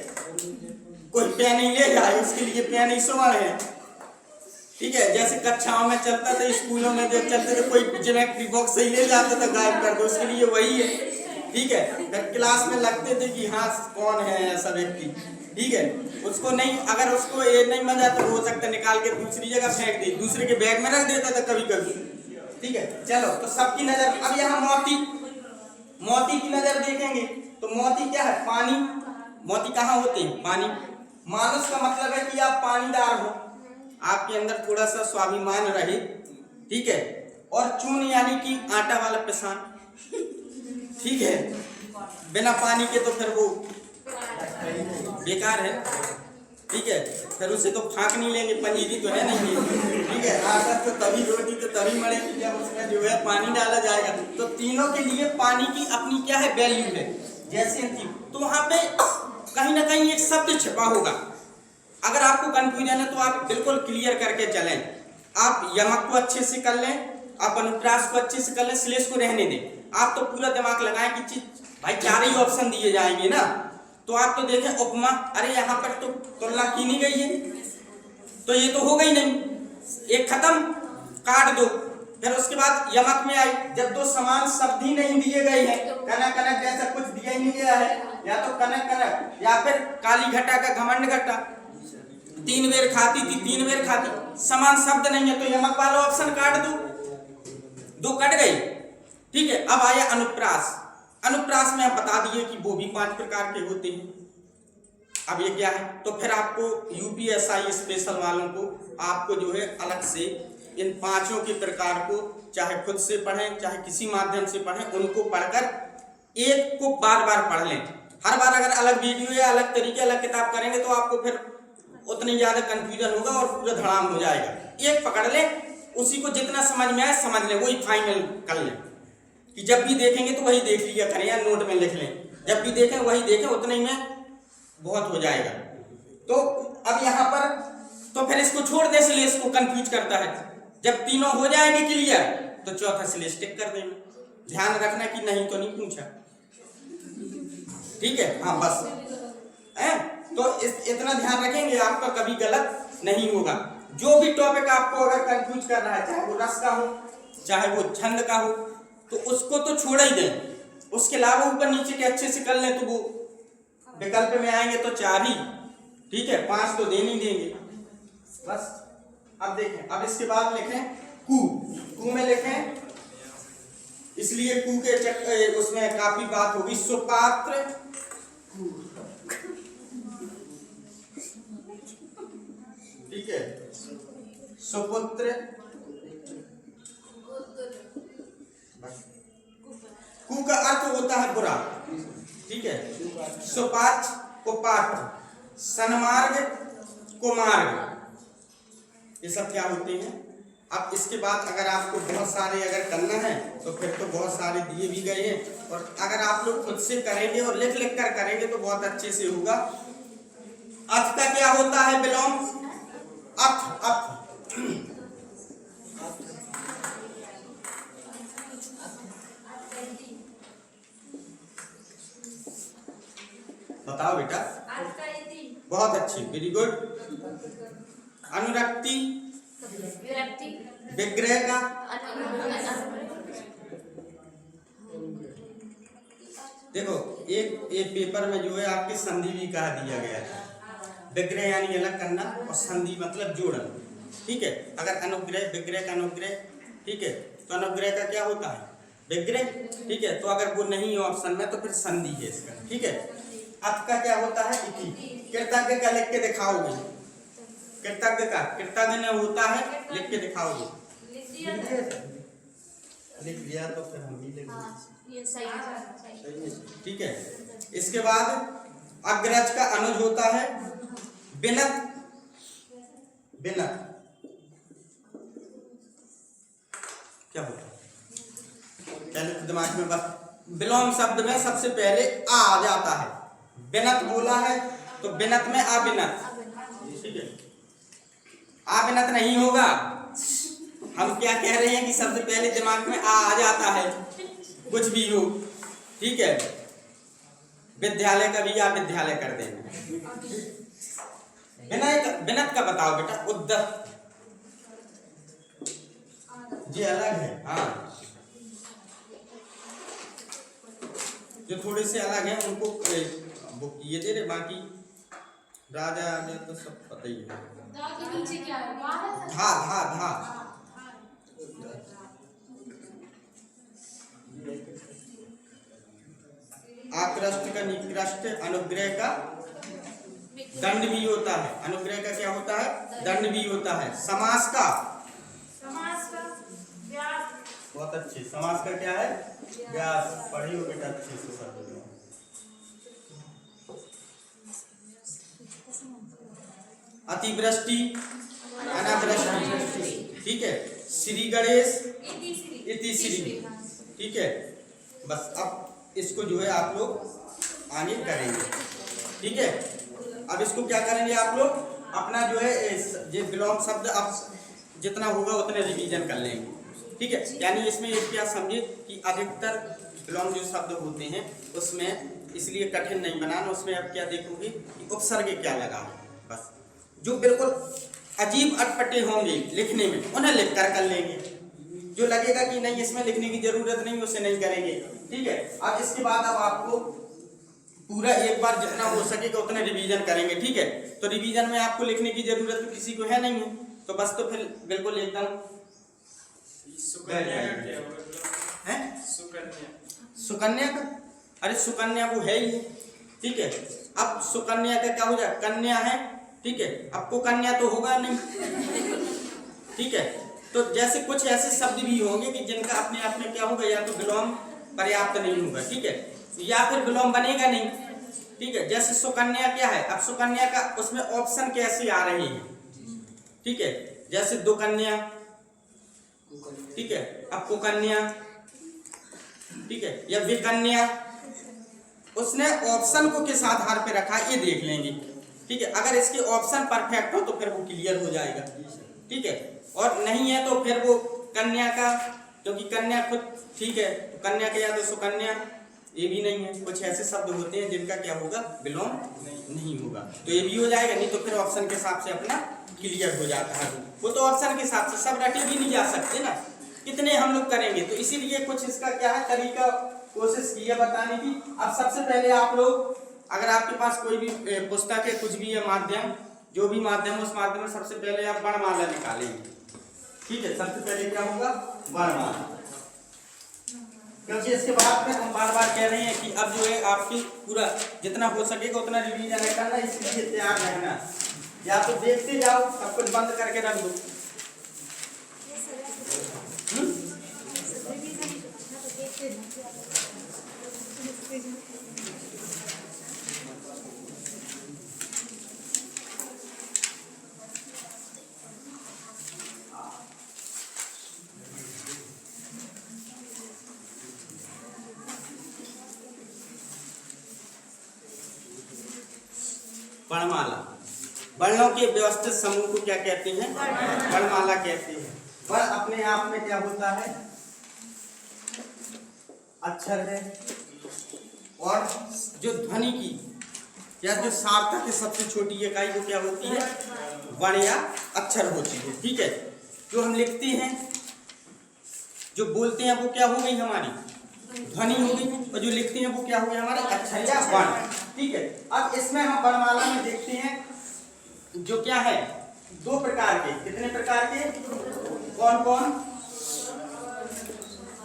कोई पेन ही ले जाए, उसके लिए पेन ही सुवर्ण है, ठीक है, जैसे कक्षाओं में चलता था, स्कूलों में जब चलते थे, कोई ज्योमेट्री बॉक्स सही ले जाता था गायब कर दो, उसके लिए वही है। ठीक है, फिर क्लास में लगते थे कि हाँ कौन है ऐसा व्यक्ति। ठीक है, उसको नहीं, अगर उसको ये नहीं मजा तो हो सकता निकाल के दूसरी जगह फेंक दे, दूसरे के बैग में रख देता था कभी कभी। ठीक है, चलो तो सबकी नजर अब यहाँ मोती की नजर देखेंगे तो मोती क्या है? पानी। मोती कहाँ होते हैं? पानी। मानुष का मतलब है कि आप पानीदार हो, आपके अंदर थोड़ा सा स्वाभिमान रहे। ठीक है, और चून यानी कि आटा वाला पिसान। ठीक है, बिना पानी के तो फिर वो बेकार है। ठीक है, फिर उसे तो फाँक नहीं लेंगे, पंजीरी तो है नहीं। ठीक है, आटा तो तभी, रोटी तो तभी मरेगी जब उसमें जो है पानी डाला जाएगा। तो तीनों के लिए पानी की अपनी क्या है? वैल्यू है। जैसे तो वहां पे कहीं ना कहीं एक शब्द छिपा होगा। अगर आपको कंफ्यूजन है तो आप बिल्कुल क्लियर करके चलें। आप यमक को अच्छे से कर लें, आप अनुप्रास को अच्छे से कर लें, श्लेष को रहने दें। आप तो पूरा दिमाग लगाएं कि चीज भाई 4 ही ऑप्शन दिए जाएंगे ना, तो आप तो देखें उपमा, अरे यहाँ पर तो तुलना की नहीं गई है, तो ये तो हो गई नहीं, एक खत्म, काट दो। फिर उसके बाद यमक में आई, जब दो समान शब्द ही नहीं दिए गए हैं, कनक कनक जैसा कुछ दिया ही नहीं गया है, या तो कनक कनक या फिर काली घटा का घमंड घटा, 3 बेर खाती थी 3 बेर खाती, समान शब्द नहीं है, तो यमक वाला ऑप्शन काट दो, 2 कट गई। ठीक है, अब आया अनुप्रास। अनुप्रास में आप बता दिए कि वो भी 5 प्रकार के होते हैं। अब ये क्या है? तो फिर आपको यूपीएसआई स्पेशल वालों को आपको जो है अलग से इन 5 के प्रकार को चाहे खुद से पढ़ें चाहे किसी माध्यम से पढ़ें, उनको पढ़कर एक को बार बार पढ़ लें। हर बार अगर अलग वीडियो या अलग तरीके अलग किताब करेंगे तो आपको फिर उतनी ज्यादा कंफ्यूजन होगा और पूरा धड़ाम हो जाएगा। एक पकड़ लें, उसी को जितना समझ में आए समझ लें, वही फाइनल कर लें कि जब भी देखेंगे तो वही देख लिया करें या नोट में लिख लें, जब भी देखें वही देखें, उतने में बहुत हो जाएगा। तो अब यहाँ पर तो फिर इसको छोड़ दे, श्लेष को कंफ्यूज करता है। जब तीनों हो जाएंगे क्लियर तो चौथा श्लेष टिक कर देंगे। ध्यान रखना कि नहीं तो नहीं पूछा। ठीक है, हाँ बस है, तो इतना ध्यान रखेंगे आपका कभी गलत नहीं होगा। जो भी टॉपिक आपको अगर कंफ्यूज कर रहा है, चाहे वो रस का हो चाहे वो छंद का हो, तो उसको तो छोड़ ही दें। उसके अलावा ऊपर नीचे के अच्छे से कर लें तो वो विकल्प में आएंगे तो 4 ही। ठीक है, 5 तो देने ही देंगे बस। अब देखें, अब इसके बाद लिखें कू में लिखें, इसलिए कू के उसमें काफी बात होगी। सुपात्र, ठीक है, सुपुत्र, कू का अर्थ होता है बुरा। ठीक है, सुपाच कुपात्र, सन्मार्ग कुमार्ग, ये सब क्या होते हैं। अब इसके बाद अगर आपको बहुत सारे अगर करना है तो फिर तो बहुत सारे दिए भी गए हैं, और अगर आप लोग खुद से करेंगे और लिख लिख कर करेंगे तो बहुत अच्छे से होगा। अर्थ का क्या होता है? विलोम। अर्थ बताओ बेटा। बहुत अच्छी, वेरी गुड। अनुरक्ति, विग्रह का, देखो एक पेपर में जो है आपके संधि भी कहा दिया गया है। विग्रह यानी अलग करना और संधि मतलब जोड़ना। ठीक है, अगर अनुग्रह विग्रह का अनुग्रह, ठीक है, तो अनुग्रह का क्या होता है? विग्रह। ठीक है, तो अगर वो नहीं है ऑप्शन में तो फिर संधि है इसका। ठीक है, अर्थ का क्या होता है? इति। कृतज्ञ का लिख के दिखाओगे, कृतज्ञ होता है, लिख के दिखाओगे। लिख दिया तो फिर हम भी लिख देंगे। ठीक है, इसके बाद अग्रज का अनुज होता है बिनत। क्या होता है? पहले तो दिमाग में बस विलोम शब्द में सबसे पहले आ जाता है। बिनत बोला है तो बिनत में अबिनत। ठीक है, अबिनत नहीं होगा। हम क्या कह रहे हैं कि सबसे पहले दिमाग में आ जाता है, कुछ भी हो। ठीक है, विद्यालय का भी आप विद्यालय कर देना। बिनत का बताओ बेटा। उद्दत, ये अलग है, हाँ, जो थोड़े से अलग हैं उनको बुक किए दे रहे, बाकी राजा आगे तो सब पता ही है। धा के नीचे क्या है? धा धा धा आकृष्ट का निकृष्ट, अनुग्रह का दंड भी होता है। अनुग्रह का क्या होता है? दंड भी होता है। समास का व्यास। बहुत अच्छे। समास का क्या है? व्यास। पढ़ी हो बेटा अच्छे से सब। अतिवृष्टि, अनावृष्टि, ठीक है। श्री गणेश, इति श्री, ठीक है। बस अब इसको जो है आप लोग आगे करेंगे, ठीक है। अब इसको क्या करेंगे आप लोग, अपना जो है ये विलोम शब्द अब जितना होगा उतने रिवीजन कर लेंगे, ठीक है। यानी इसमें एक क्या समझे कि अधिकतर विलोम जो शब्द होते हैं उसमें इसलिए कठिन नहीं बनाना, उसमें अब क्या देखोगे कि उपसर्ग क्या लगा है। बस जो बिल्कुल अजीब अटपटे होंगे लिखने में उन्हें लिख कर लेंगे, जो लगेगा कि नहीं इसमें लिखने की जरूरत नहीं उसे नहीं करेंगे, ठीक है। अब इसके बाद अब आपको पूरा एक बार जितना हो सकेगा उतना रिवीजन करेंगे, ठीक है। तो रिवीजन में आपको लिखने की जरूरत तो किसी को है नहीं है, तो बस तो फिर बिल्कुल एकदम है। सुकन्या का, अरे सुकन्या वो है ही, ठीक है। अब सुकन्या का क्या हो जाए? कन्या है, ठीक है। आपको कन्या तो होगा नहीं, ठीक है। तो जैसे कुछ ऐसे शब्द भी होंगे कि जिनका अपने आप में क्या होगा, या तो विलोम पर्याप्त नहीं होगा, ठीक है, या फिर विलोम बनेगा नहीं, ठीक है। जैसे सुकन्या क्या है, अब सुकन्या का उसमें ऑप्शन कैसे आ रहे हैं, ठीक है। जैसे दो कन्या, ठीक है। अब कुकन्या, ठीक है, या विकन्या, उसने ऑप्शन को किस आधार पे रखा ये देख लेंगे, ठीक है। अगर इसके ऑप्शन परफेक्ट हो तो फिर वो क्लियर हो जाएगा, ठीक है। और नहीं है तो फिर वो कन्या का, क्योंकि कन्या खुद, ठीक है, तो कन्या के या तो सुकन्या, ये भी नहीं है। कुछ ऐसे शब्द होते हैं जिनका क्या होगा, विलोम नहीं होगा, तो ये भी हो जाएगा। नहीं तो फिर ऑप्शन के हिसाब से अपना क्लियर हो जाता है। वो तो ऑप्शन के हिसाब से सब रटे भी नहीं जा सकते ना, कितने हम लोग करेंगे, तो इसीलिए कुछ इसका क्या है तरीका, कोशिश की है बताने की। अब सबसे पहले आप लोग, अगर आपके पास कोई भी पुस्तक है, कुछ भी है माध्यम, जो भी माध्यम है, उस माध्यम में सबसे पहले आप वर्णमाला निकालेंगे, ठीक है। सबसे पहले क्या होगा, वर्णमाला, क्योंकि इसके बाद में हम बार बार कह रहे हैं कि अब जो है आपकी पूरा जितना हो सकेगा उतना रिवीजन करना, इसलिए तैयार रहना। या तो देखते जाओ, सब कुछ बंद करके रख दो। वर्णमाला, वर्णों के व्यवस्थित समूह को क्या कहते हैं? वर्णमाला कहते हैं। वर्ण अपने आप में क्या होता है, अक्षर है, और जो ध्वनि की या जो सार्थक है सबसे छोटी इकाई वो क्या होती है, वर्ण या अक्षर होती है, ठीक है। जो हम लिखते हैं, जो बोलते हैं वो क्या हो गई हमारी ध्वनि हो गई, और जो लिखते हैं वो क्या हो गया हमारे अक्षर या वर्ण, ठीक है। अब इसमें हम वर्णमाला में देखते हैं जो क्या है, दो प्रकार के, कितने प्रकार के, कौन कौन,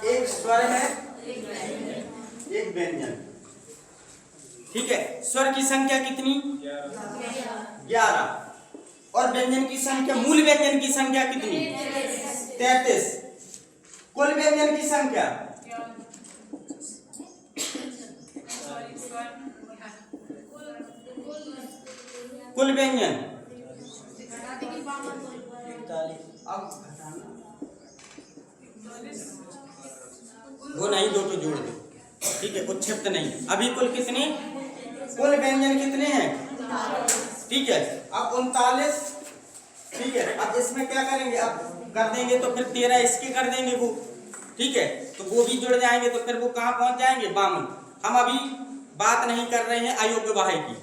एक स्वर है, एक व्यंजन, ठीक है। स्वर की संख्या कितनी, 11, और व्यंजन की संख्या, मूल व्यंजन की संख्या कितनी, 33। कुल व्यंजन की संख्या, कुल व्यंजन, अब वो नहीं, दो तो जोड़ दो, ठीक है, उच्छिप्त नहीं। अभी कुल कितने, कुल व्यंजन कितने हैं, ठीक है। अब 39, ठीक है। अब इसमें क्या करेंगे, अब कर देंगे तो फिर 13 इसके कर देंगे वो, ठीक है, तो वो भी जुड़ जाएंगे, तो फिर वो कहाँ पहुंच जाएंगे, 52। हम अभी बात नहीं कर रहे हैं अयोग्य वाह्य की,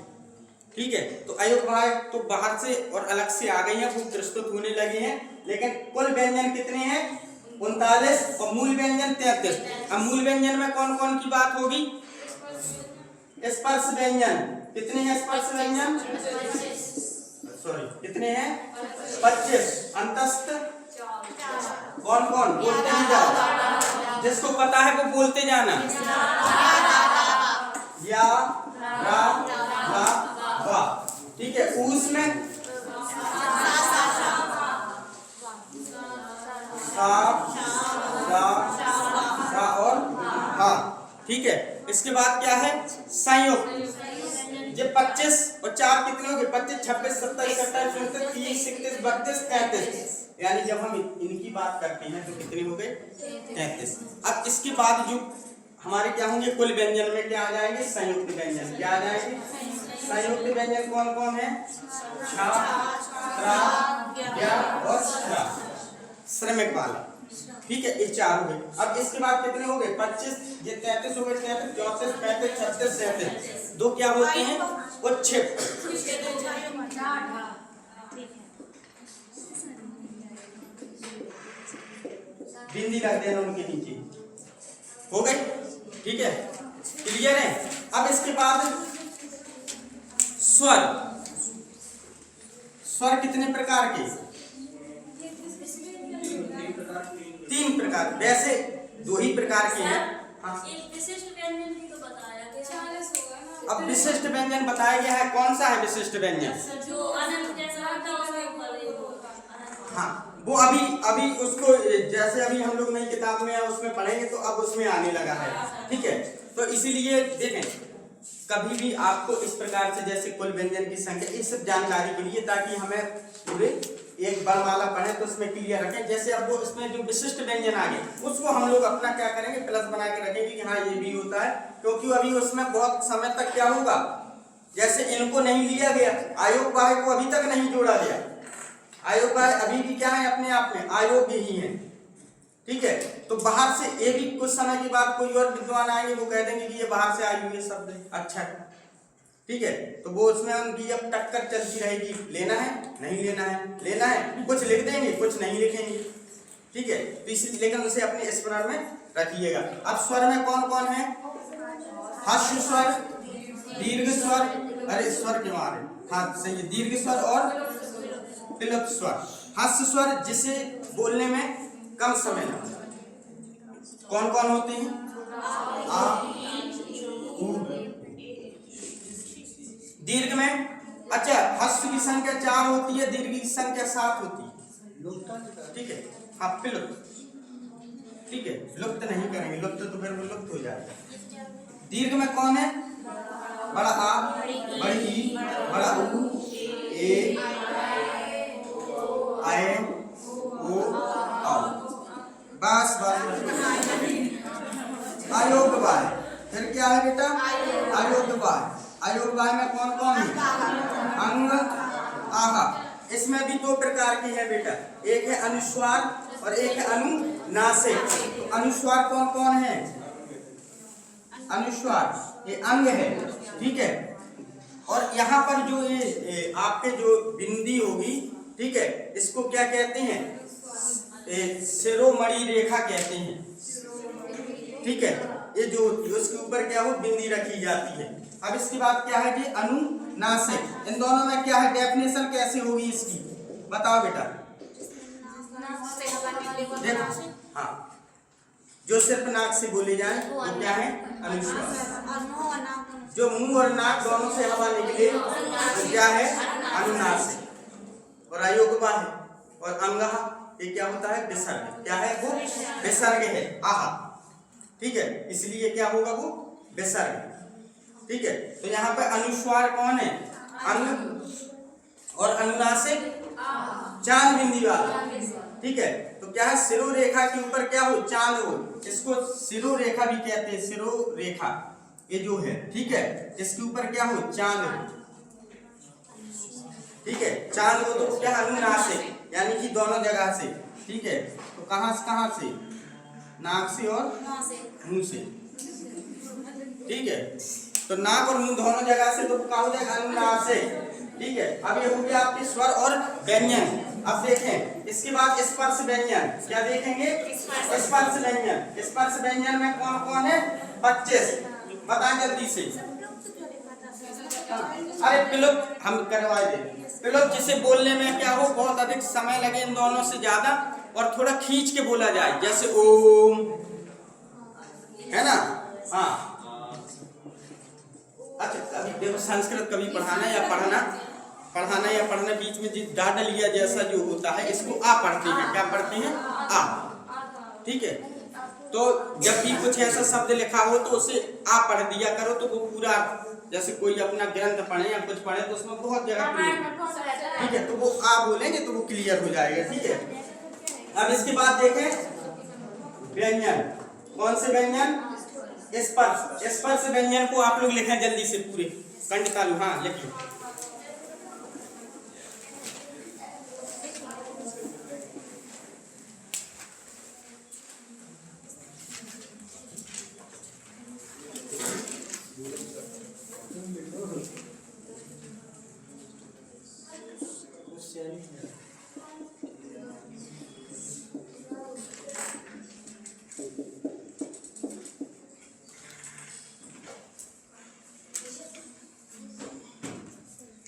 ठीक है। तो अयोग्य वाह्य तो बाहर से और अलग से आ गई है, वो प्रस्तुत होने लगे हैं, लेकिन कुल व्यंजन कितने हैं, 39 और मूल व्यंजन 33। अब मूल व्यंजन में कौन कौन की बात होगी? स्पर्श व्यंजन। कितने हैं स्पर्श व्यंजन? सॉरी कितने हैं? 25। अंतस्थ कौन कौन? बोलते ही जाओ, जिसको पता है वो बोलते जाना। या रा ला वा। ठीक है। ऊस में सा और हा। ठीक है। इसके बाद क्या है? संयुक्त। ये 25 और 4 कितने हो गए? 25, 26, 27, 28, 29, 30, 31, 32, 33। यानी जब हम इनकी बात करते हैं तो कितने हो गए? 33। अब इसके बाद जो हमारे क्या होंगे? कुल व्यंजन में क्या आ जाएंगे? संयुक्त व्यंजन। क्या आ जाएंगे? संयुक्त व्यंजन कौन कौन है? छा, त्रा, ज्ञा और श्रा। श्रमिक वाला। ठीक है। ये 4 हो गए। अब इसके बाद कितने हो गए? 25, ये 33 हो गए। 33, 34, 35, 36, 37। 2 क्या होते हैं? उच्छिष्ट। बिंदी रख देना उनके नीचे। हो गए? ठीक है। क्लियर है? अब इसके बाद स्वर। स्वर कितने प्रकार के? 3 प्रकार। वैसे 2 ही प्रकार के हैं। हाँ। एक विशिष्ट व्यंजन भी तो बताया गया। अब विशिष्ट व्यंजन बताया गया है। कौन सा है विशिष्ट व्यंजन? जो अनंत जैसा होता है उसके ऊपर ही वो। हाँ, वो अभी उसको जैसे अभी हम लोग नई किताब में उसमें पढ़ेंगे तो अब उसमें आने लगा है। ठीक है। तो इसीलिए देखें, कभी भी आपको इस प्रकार से जैसे कुल व्यंजन की संख्या, इस सब जानकारी के लिए, ताकि हमें पूरे एक वर्णमाला पढ़े तो उसमें क्लियर रखें। जैसे अब वो इसमें जो विशिष्ट व्यंजन आ गए उसको हम लोग अपना क्या करेंगे? प्लस बना के रखेंगे कि हाँ ये भी होता है, क्योंकि अभी उसमें बहुत समय तक क्या होगा? जैसे इनको नहीं लिया गया, आयोग बाह्य को अभी तक नहीं जोड़ा गया। आयोग बाह्य अभी भी क्या है? अपने आप में अयोग्य ही है। ठीक है। तो बाहर से ये भी कुछ समय के बाद कोई और विद्वान आएंगे, वो कह देंगे कि ये बाहर से आई हुई शब्द है। अच्छा है। ठीक है। तो वो उसमें उनकी अब टक्कर चलती रहेगी, लेना है नहीं लेना है, लेना है, कुछ लिख देंगे कुछ नहीं लिखेंगे। ठीक है। तो इसलिए लेकिन उसे अपने स्मरण में रखिएगा। अब स्वर में कौन कौन है? ह्रस्व स्वर, दीर्घ स्वर, अरे स्वर के मारे, हाँ सही है, दीर्घ स्वर और विलुप्त स्वर। ह्रस्व स्वर जिसे बोलने में कम समय लगता है। कौन कौन होते हैं? आ, उ। दीर्घ में अच्छा, ह्रस्व की संख्या 4 होती है, दीर्घ की संख्या 7 होती है। ठीक है। हाँ विलुप्त। ठीक है। लुप्त नहीं करेंगे, लुप्त तो फिर वो लुप्त हो जाएगा। दीर्घ में कौन है? बड़ा आ, बड़ी ई, बड़ा उ, ए, आए, ओ, आओ। बस अयोग्य बाह्य। फिर क्या है बेटा? अयोग्य बाह्य। अयोग्य बाह्य में कौन कौन है? अंग, आहा। इसमें भी 2 प्रकार की है बेटा, एक है अनुस्वार और एक है अनुनासिक। तो अनुस्वार कौन कौन है? अनुस्वार ये अंग है। ठीक है। और यहाँ पर जो ये आपके जो बिंदी होगी, ठीक है, इसको क्या कहते हैं? शिरोमणि रेखा कहते हैं। ठीक है। ये जो उसके ऊपर क्या हो? बिंदी रखी जाती है। अब इसके बाद क्या है? कि अनुनासिक। इन दोनों में क्या है? डेफिनेशन कैसे होगी इसकी? बताओ बेटा। देखो, हाँ, जो सिर्फ नाक से बोले जाए वो क्या है? अनुस्वार। जो मुंह और नाक दोनों से हवा निकले तो क्या है? अनुनासिक। और अयोग्य बाह्य और अंगहा, ये क्या होता है? विसर्ग। क्या है वो? विसर्ग है। आहा। ठीक है। इसलिए क्या होगा? वो विसर्ग। ठीक है। तो यहाँ पे अनुस्वार कौन है? अंग। और अनुनासिक चांद बिंदी वाला। ठीक है। तो क्या है? शिरो रेखा के ऊपर क्या हो? चांद हो। इसको शिरो रेखा भी कहते हैं। शिरो रेखा ये जो है, ठीक है, इसके ऊपर क्या हो? चांद हो। ठीक है। चांद हो तो क्या? अनुनासिक, यानी कि दोनों जगह से। ठीक है। तो कहां से? नाक से और मुंह से। ठीक है। तो नाक और मुंह दोनों जगह से, तो क्या हो जाएगा? अनुनासिक। ठीक है। अब ये हो गया आपके स्वर और व्यंजन। अब देखें इसके बाद स्पर्श व्यंजन, क्या देखेंगे? स्पर्श व्यंजन। स्पर्श व्यंजन में कौन कौन है? 25। बताएं जल्दी से। अरे पिलुप हम करवाए दे। पिलुप जिसे बोलने में क्या हो बहुत अधिक समय लगे इन दोनों से ज्यादा, और थोड़ा खींच के बोला जाए, जैसे ओम, है ना? हाँ। अच्छा कभी देखो संस्कृत कभी पढ़ाना या पढ़ना बीच में जिस डाटा लिया जैसा जो होता है इसको आ पढ़ते हैं। क्या पढ़ते हैं? आ। ठीक है, तो जब भी कुछ ऐसा शब्द लिखा हो तो उसे आ पढ़ दिया करो, तो वो पूरा, जैसे कोई अपना ग्रंथ पढ़े या कुछ पढ़े तो उसमें बहुत जगह क्लियर, ठीक है, तो वो आ बोलेंगे तो वो क्लियर हो जाएगा। ठीक है, अब इसके बाद देखें व्यंजन। कौन से व्यंजन? स्पर्श। स्पर्श व्यंजन को आप लोग लिखें जल्दी से पूरे कंठ तालु। हाँ लिखिए।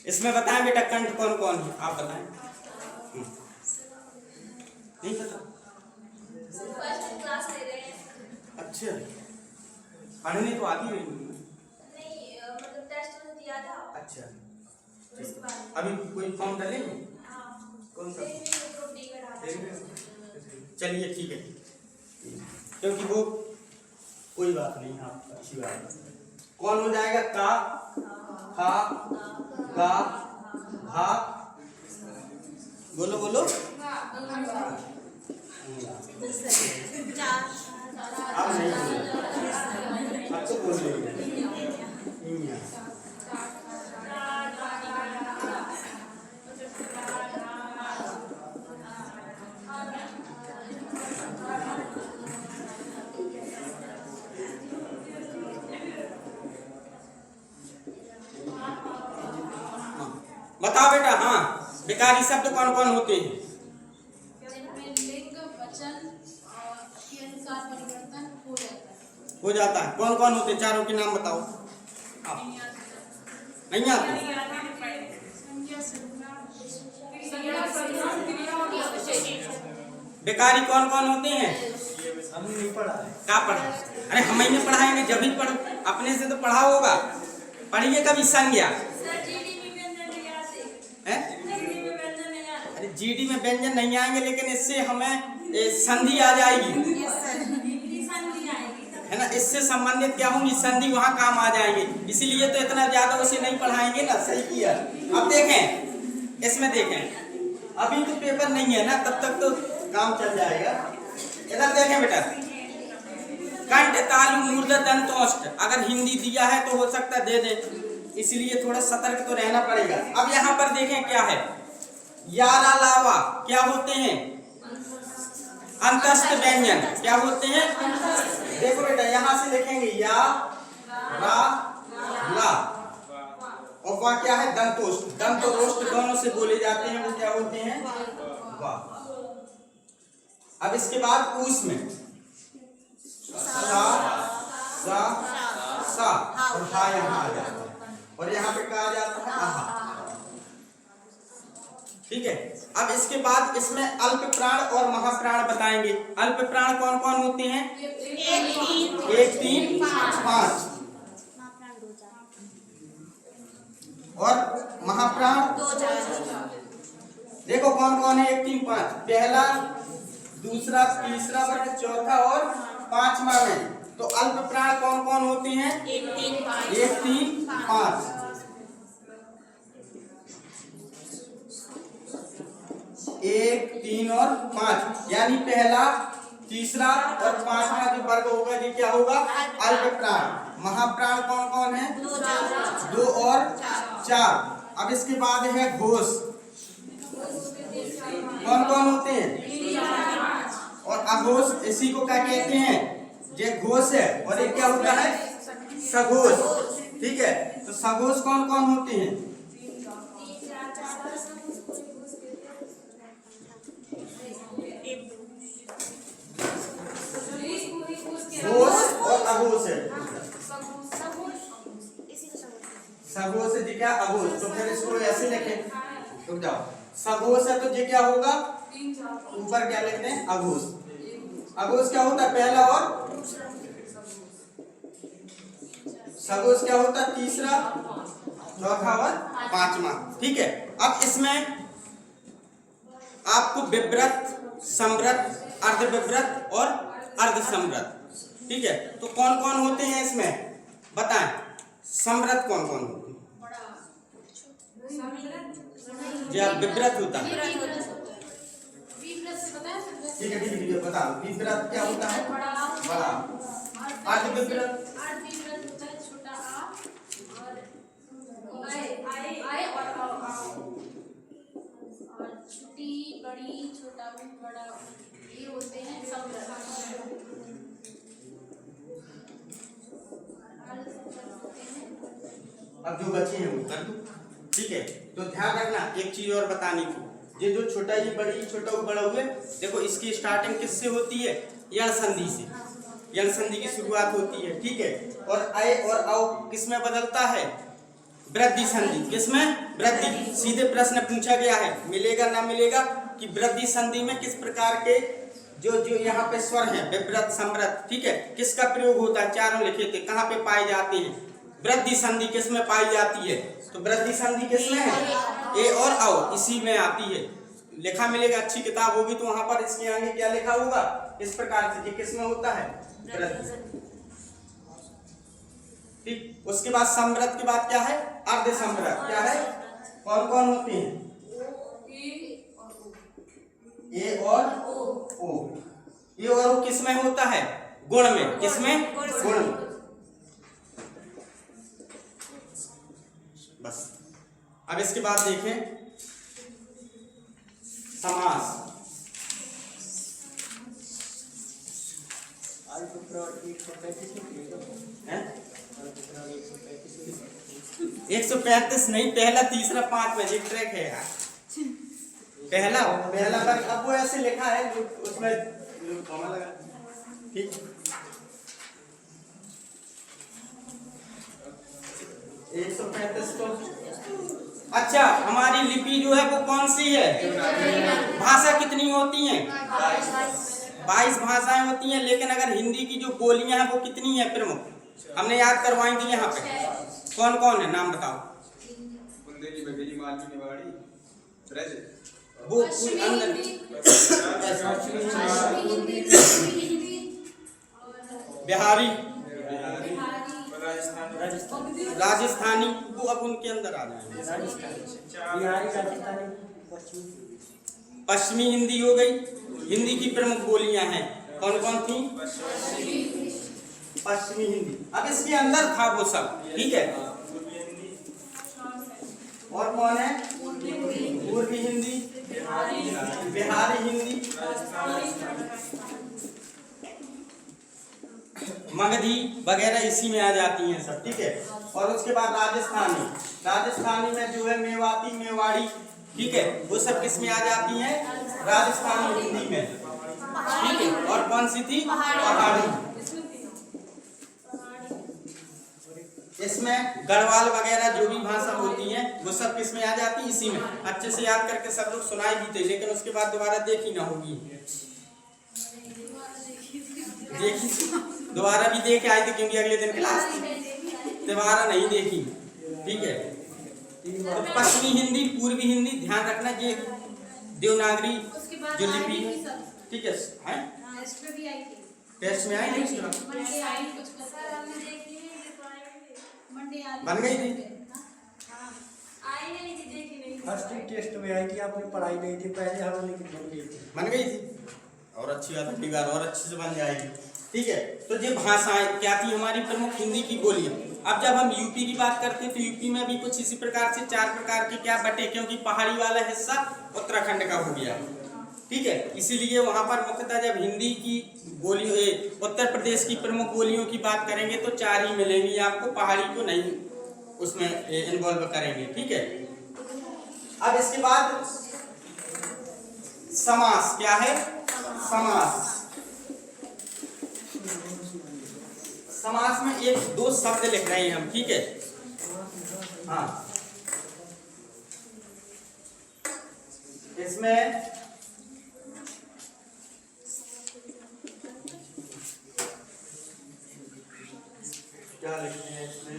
इसमें बताएं बेटा कंठ कौन कौन है, आप बताएं। नहीं पता? फर्स्ट क्लास ले रहे हैं। अच्छा, पढ़ने तो आती नहीं। नहीं मतलब टेस्ट में दिया था। अच्छा, अभी कोई फॉर्म डालेंगे? कौन सा? चलिए ठीक है, क्योंकि वो कोई बात नहीं, आप अच्छी बात है। कौन हो जाएगा? का, खा, गा, घा, बोलो बोलो। अब नहीं बोलो, अब तो बोल रही। बताओ बेटा। हाँ, विकारी शब्द कौन कौन होते हैं? लिंग वचन के अनुसार परिवर्तन हो जाता है। कौन कौन होते हैं? चारों के नाम बताओ आप। नहीं आते? विकारी कौन कौन होते हैं? हमने नहीं पढ़ा है। क्या पढ़ा? अरे हम ही पढ़ाएंगे जब ही पढ़ो, अपने से तो पढ़ा होगा। पढ़िए कभी संज्ञा है? अरे जीडी में व्यंजन नहीं आएंगे, लेकिन इससे हमें संधि आ जाएगी, है ना? इससे संबंधित क्या होंगी? संधि, वहाँ काम आ जाएंगे। इसीलिए तो इतना ज्यादा उसे नहीं पढ़ाएंगे ना। सही किया। अब देखें, इसमें देखें, अभी तो पेपर नहीं है ना, तब तक तो काम चल जाएगा। इधर देखें बेटा, कंठ तालु मूर्धन्य दंत ओष्ठ। अगर हिंदी दिया है तो हो सकता दे दे, इसलिए थोड़ा सतर्क तो रहना पड़ेगा। अब यहाँ पर देखें क्या है? यारा लावा क्या होते हैं? अंतस्थ व्यंजन। क्या होते हैं? देखो बेटा, यहाँ से लिखेंगे या, रा, ला, और वह क्या है? दंतोष्ठ। दंतोष्ठ दोनों से बोले जाते हैं, वो क्या होते हैं? वाह। अब इसके बाद ऊस में सा, सा, सा और हा यहाँ आ जाता है, और यहाँ पे कहा जाता है आहा। ठीक है, अब इसके बाद इसमें अल्प प्राण और महाप्राण बताएंगे। अल्प प्राण कौन कौन होते हैं? 1, 3, 5। और महाप्राण 2, 4। देखो कौन कौन है? 1, 3, 5। पहला, दूसरा, तीसरा वर्ग, चौथा और पांचवा में। तो अल्प प्राण कौन कौन होते हैं? 1, 3, 5। 1, 3, 5। 1, 3 और 5, यानी पहला, तीसरा और पांचवा जो वर्ग होगा ये क्या होगा? अल्प प्राण। महाप्राण कौन कौन है? 2 और 4। अब इसके बाद है घोष। कौन कौन होते हैं? और अघोष, इसी को क्या कहते हैं? ये घोष है, और ये क्या होता है? सघोष। ठीक है, तो सघोष कौन कौन होते हैं? क्या अघोष, तो फिर इसको ऐसे लिखे, रुक जाओ, सघोष है तो ये क्या होगा, 3 4 ऊपर क्या लिखते हैं अघोष। अघोष क्या होता है, पहला और सघोष क्या होता है, तीसरा, चौथा और पांचवा। ठीक है, अब इसमें आपको विव्रत, समव्रत, अर्धविव्रत और अर्धसमव्रत, ठीक है, तो कौन कौन होते हैं इसमें बताएं। समव्रत कौन कौन होते हैं, जी आप विव्रत होता है, ठीक है ठीक है बताओ, विव्रत क्या होता है, बड़ा, अर्धविव्रत छोटी बड़ी छोटा बड़ा ये होते हैं समव्रत। अब जो बचे हैं वो कर दो, ठीक है। तो ध्यान रखना एक चीज और बतानी थी, ये जो छोटा ये बड़ी छोटा बड़ा हुए, देखो इसकी स्टार्टिंग किससे होती है, यण संधि से, यण संधि की शुरुआत होती है, ठीक है। और अय और औ किसमें बदलता है, वृद्धि संधि, किसमें, वृद्धि। सीधे प्रश्न पूछा गया है, मिलेगा ना मिलेगा कि वृद्धि संधि में किस प्रकार के जो जो यहाँ पे स्वर हैं, विव्रत, समव्रत, ठीक है, किसका प्रयोग होता है, चारों लिखे थे, कहाँ पे पाए जाते हैं, वृद्धि संधि किसमें पाई जाती है, तो वृद्धि संधि किसमें है, ए और औ, इसी में आती है। लिखा मिलेगा, अच्छी किताब होगी तो वहां पर इसके आगे क्या लिखा होगा, इस प्रकार से, ये किसमें होता है, वृद्धि। ठीक, उसके बाद समव्रत के बाद क्या है, अर्धसमव्रत, क्या है, कौन कौन होते हैं, ए और ओ। ए और ओ किसमें होता है, गुण में, किसमें, गुण में। बस अब इसके बाद देखें समास। हैं? 135 नहीं, पहला तीसरा 5 में एक ट्रैक है यार, पहला पर अब वो ऐसे लिखा है जो उसमें कॉमा लगा, ठीक। एक 135 तो अच्छा, हमारी लिपि जो है वो कौन सी है, भाषा कितनी होती हैं, 22 भाषाएं होती हैं, लेकिन अगर हिंदी की जो बोलियां हैं वो कितनी है प्रमुख, हमने याद करवाई थी यहाँ पे, कौन कौन है, नाम बताओ। बुंदेली, बघेली, मालवी, निवाड़ी, ब्रज, वो अंदर बिहारी, राजस्थानी, वो अब उनके अंदर आ जाएंगे। पश्चिमी हिंदी हो गई, हिंदी की प्रमुख बोलियां हैं कौन कौन थी, पश्चिमी हिंदी। अब इसके अंदर था वो सब, ठीक है, और कौन है, पूर्वी हिंदी, बिहारी हिंदी, मगधी वगैरह इसी में आ जाती हैं सब, ठीक है। और उसके बाद राजस्थानी, राजस्थानी में जो है मेवाती, मेवाड़ी, ठीक है, वो सब किस में आ जाती हैं, राजस्थानी हिंदी में, ठीक है। और कौन सी थी, पहाड़ी, इसमें गढ़वाल वगैरह जो भी भाषा होती हैं वो सब किस में आ जाती है, इसी में। अच्छे से याद करके सब लोग सुनाई भी थे, लेकिन उसके बाद दोबारा देखी ना होगी, देखी दोबारा भी देख आए थे क्योंकि अगले दिन क्लास थी, दोबारा नहीं देखी, ठीक है। तो पश्चिमी हिंदी, पूर्वी हिंदी, ध्यान रखना ये देवनागरी जो लिपि, ठीक है, टेस्ट में आई नहीं, बन गई थी, फर्स्ट टेस्ट में आई थी, आपने पढ़ाई नहीं थी पहले, हमने लेकिन बन गई थी, और अच्छी बात है, बार और अच्छे से बन जाएगी, ठीक है। तो ये भाषाएं क्या थी हमारी प्रमुख हिंदी की बोलियां। अब जब हम यूपी की बात करते हैं तो यूपी में भी कुछ इसी प्रकार से 4 प्रकार के क्या बटे, क्योंकि पहाड़ी वाला हिस्सा उत्तराखंड का हो गया, ठीक है, इसीलिए वहां पर मुख्यतः जब हिंदी की बोलियों, उत्तर प्रदेश की प्रमुख बोलियों की बात करेंगे तो 4 ही मिलेंगी आपको, पहाड़ी को नहीं उसमें इन्वॉल्व करेंगे, ठीक है। अब इसके बाद समास, क्या है, समास। समास में 1-2 शब्द लिख रहे हैं हम, ठीक है, हाँ, इसमें क्या लिखते हैं इसमें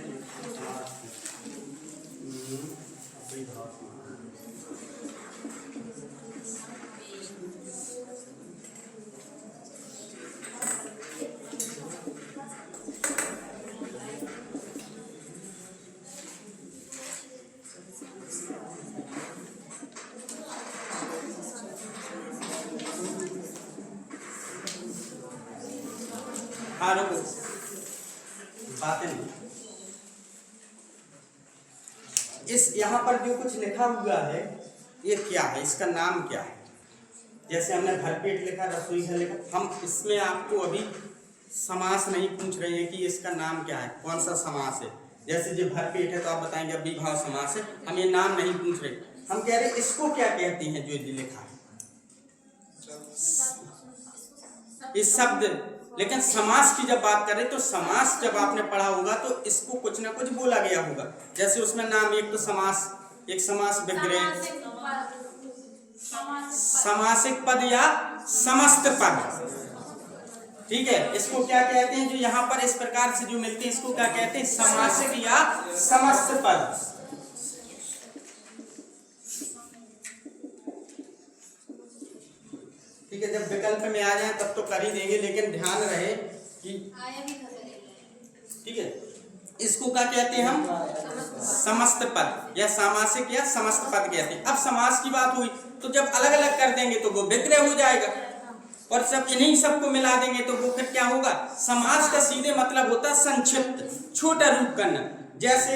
हाँ रुको बातें नहीं। इस यहाँ पर जो कुछ लिखा हुआ है ये क्या है, इसका नाम क्या है? जैसे हमने भरपेट लिखा, रसोई घर लिखा, हम इसमें आपको अभी समास नहीं पूछ रहे हैं कि इसका नाम क्या है, कौन सा समास है। जैसे जो भरपेट है तो आप बताएंगे अविभाव समास है, हम ये नाम नहीं पूछ रहे, हम कह रहे इसको क्या कहते हैं जो लिखा है इस शब्द। लेकिन समास की जब बात करें तो समास जब आपने पढ़ा होगा तो इसको कुछ ना कुछ बोला गया होगा। जैसे उसमें नाम एक तो समास, एक समास विग्रह, समासिक पद या समस्त पद, ठीक है। इसको क्या कहते हैं जो यहाँ पर इस प्रकार से जो मिलते हैं इसको क्या कहते हैं, समासिक या समस्त पद। ठीक है, जब विकल्प में आ जाए तब तो कर ही देंगे, लेकिन ध्यान रहे कि ठीक है इसको क्या कहते हैं हम, समस्त पद या सामासिक या समस्त पद कहते हैं। अब समास की बात हुई तो जब अलग अलग कर देंगे तो वो विग्रह हो जाएगा, और सब इन्हीं सबको मिला देंगे तो वो फिर क्या होगा, समास का सीधे मतलब होता है संक्षिप्त, छोटा रूप करना। जैसे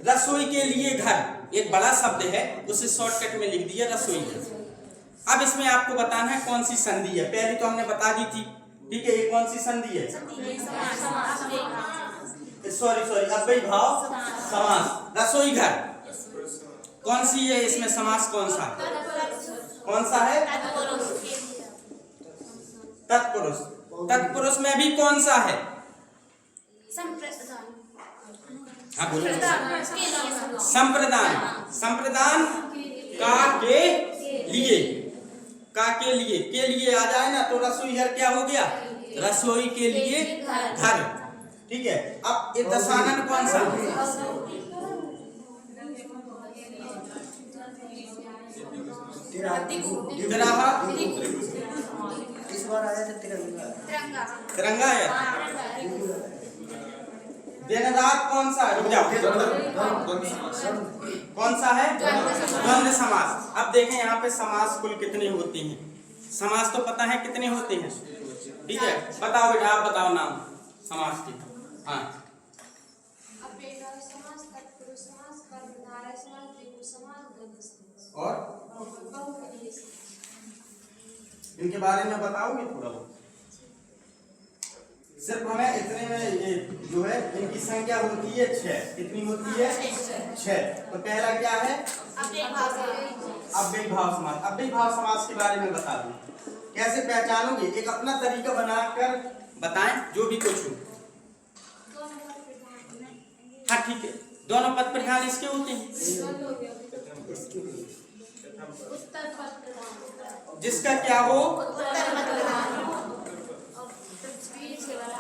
रसोई के लिए घर, एक बड़ा शब्द है उसे शॉर्टकट में लिख दिया रसोई घर। अब इसमें आपको बताना है कौन सी संधि है, पहले तो हमने बता दी थी, ठीक है। ये कौन सी संधि है, सॉरी अव्ययीभाव समास। रसोई घर कौन सी है, इसमें समास कौन सा है, तत्पुरुष। तत्पुरुष में भी कौन सा है, हाँ बोलो, संप्रदान। संप्रदान का के लिए, का के लिए आ जाए ना तो रसोई घर क्या हो गया, रसोई के लिए घर, ठीक है। अब ये दशानन कौन सा, तिराहा, इस बार आया था तिरंगा है। दिन रात कौन सा है, रुक जाओ, कौन सा है, द्वंद्व समास। अब देखें यहाँ पे समास कुल कितने होते हैं, समास तो पता है कितने होते हैं, ठीक है। बताओ बेटा, आप बताओ नाम समास की। हाँ और इनके बारे में बताओगे थोड़ा बहुत, सिर्फ हमें इतने में ये जो है इनकी संख्या होती है 6। कितनी होती है, 6। तो पहला क्या है, अव्ययीभाव समास। अव्ययीभाव समास के बारे में बता दूं, कैसे पहचानोगे, एक अपना तरीका बनाकर बताएं जो भी कुछ हो। हाँ ठीक है, दोनों पद प्रधान इसके होते हैं, जिसका क्या हो,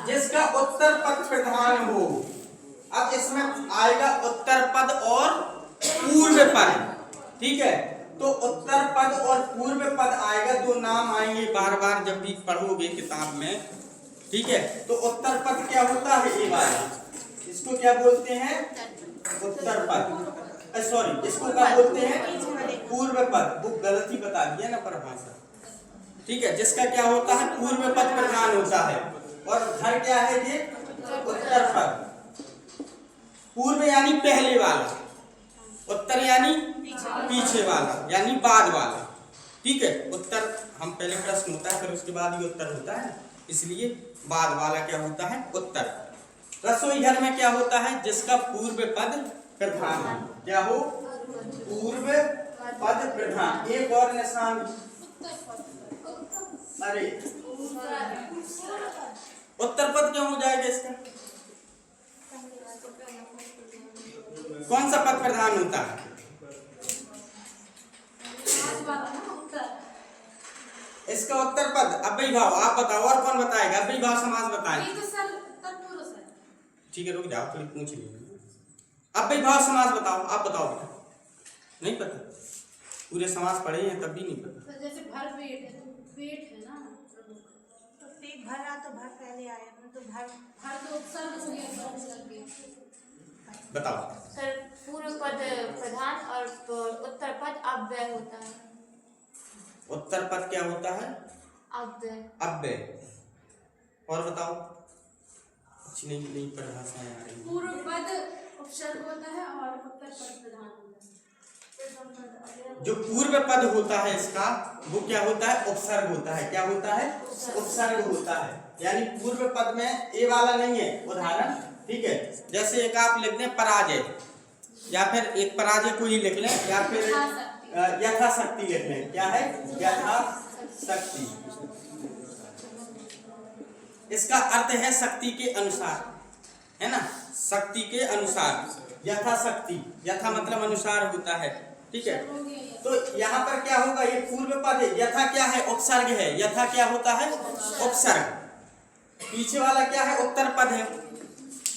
जिसका उत्तर पद प्रधान हो। अब इसमें आएगा उत्तर पद और पूर्व पद, ठीक है। तो उत्तर पद और पूर्व पद आएगा, दो नाम आएंगे बार बार जब भी पढ़ोगे किताब में, ठीक है। तो उत्तर पद क्या होता है, ये वाला, इसको क्या बोलते हैं, उत्तर पद, सॉरी इसको क्या बोलते हैं, पूर्व पद। वो गलत ही बता दिया ना परिभाषा, ठीक है। जिसका क्या होता है, पूर्व पद प्रधान होता है, और घर क्या है ये, उत्तर पद। पूर्व यानी पहले वाला, उत्तर यानी पीछे वाला यानी बाद वाला, ठीक है। उत्तर हम पहले प्रश्न होता है फिर उसके बाद ही उत्तर होता है, इसलिए बाद वाला क्या होता है, उत्तर। रसोई घर में क्या होता है, जिसका पूर्व पद प्रधान हो, क्या हो, पूर्व पद प्रधान। एक और निशान, अरे उत्तर पद क्यों हो जाएगा इसका, कौन सा पद प्रधान होता है, पद अव्ययी भाव, आप बताओ और कौन बताएगा? अव्ययी भाव समास बताएं। ये तो सर तत्पुरुष है। ठीक है, रुक जाओ, थोड़ी पूछ लीजिए। अव्ययी भाव समास बताओ, आप बताओ बेटा। नहीं पता? पूरे समास पढ़े हैं तब भी नहीं पता। तो जैसे भर पेट है तो पेट है ना, तो पेट भरा तो भर पहले आया ना, तो भर भर तो उपसर्ग हो गया, भर लग गया। बताओ। सर पूर्व पद प्रधान और उत्तर पद अव्यय होता है। उत्तर पद क्या होता है? अव्यय। अव्यय। और बताओ। कुछ नहीं परिभाषाएं आ रही। पूर्व पद उपसर्ग होता है और उत्तर पद प्रधान होता है। जो पूर्व पद होता है इसका वो क्या होता है? उपसर्ग होता है। क्या होता है? उपसर्ग होता है। यानी पूर्व पद में ए वाला नहीं है। उदाहरण, ठीक है, जैसे एक आप लिख दें पराजय, या फिर एक पराजय को ही लिख लें, या फिर यथाशक्ति लिख लें। क्या है? यथाशक्ति। इसका अर्थ है शक्ति के अनुसार, है ना? शक्ति के अनुसार, यथाशक्ति। यथा मतलब अनुसार होता है, ठीक है। तो यहाँ पर क्या होगा? ये पूर्व पद है। यथा क्या है? उपसर्ग है। यथा क्या होता है? उपसर्ग। पीछे वाला क्या है? उत्तर पद है।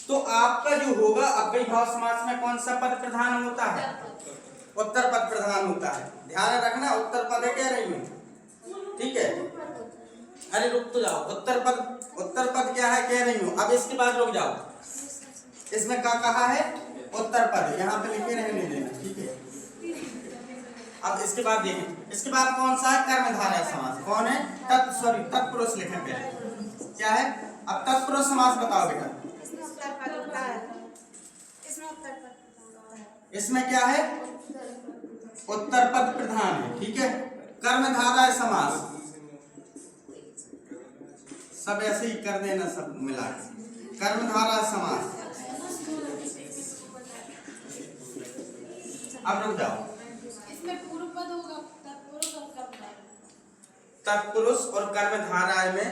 तो आपका जो होगा अव्ययी भाव समास में कौन सा पद प्रधान होता है? उत्तर पद प्रधान होता है। ध्यान रखना, उत्तर पद है कह रही हूँ, ठीक है। अरे रुक तो जाओ, उत्तर पद क्या है कह रही हूँ। अब इसके बाद रुक जाओ, इसमें क्या कहा है? उत्तर पद। यहाँ पे लिखे रहने देना, ठीक है। अब इसके बाद देखें, इसके बाद कौन सा है? कर्मधारय समास। कौन है? तत्पुरुष लिखें पहले। क्या है? अब तत्पुरुष समास बताओ बेटा। इसमें उत्तर पद होता है। इसमें उत्तर पद होता है। इसमें क्या है? उत्तर पद प्रधान है, ठीक है। कर्मधारय समास सब ऐसे ही कर देना, सब मिला के। कर्मधारय समास। अब रुक जाओ, इसमें पूर्व पद होगा तत्पुरुष और कर्मधारय। तत्पुरुष और कर्मधारय में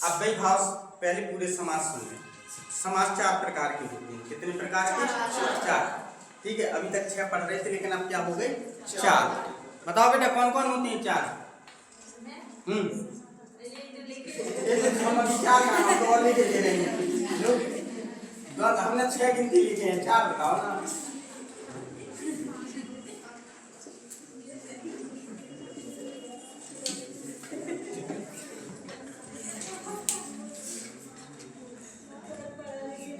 अव्ययी भाव। पहले पूरे समास सुन लें। समास 4 प्रकार के होते हैं। कितने प्रकार के? 4, ठीक है। अभी तक 6 पढ़ रहे थे, लेकिन अब क्या हो गए? 4। बताओ बेटा कौन कौन होते हैं 4? हम अभी 4 नाम तो और लेके दे रहे हैं। हमने 6 गिनती लिखे हैं, 4 बताओ ना।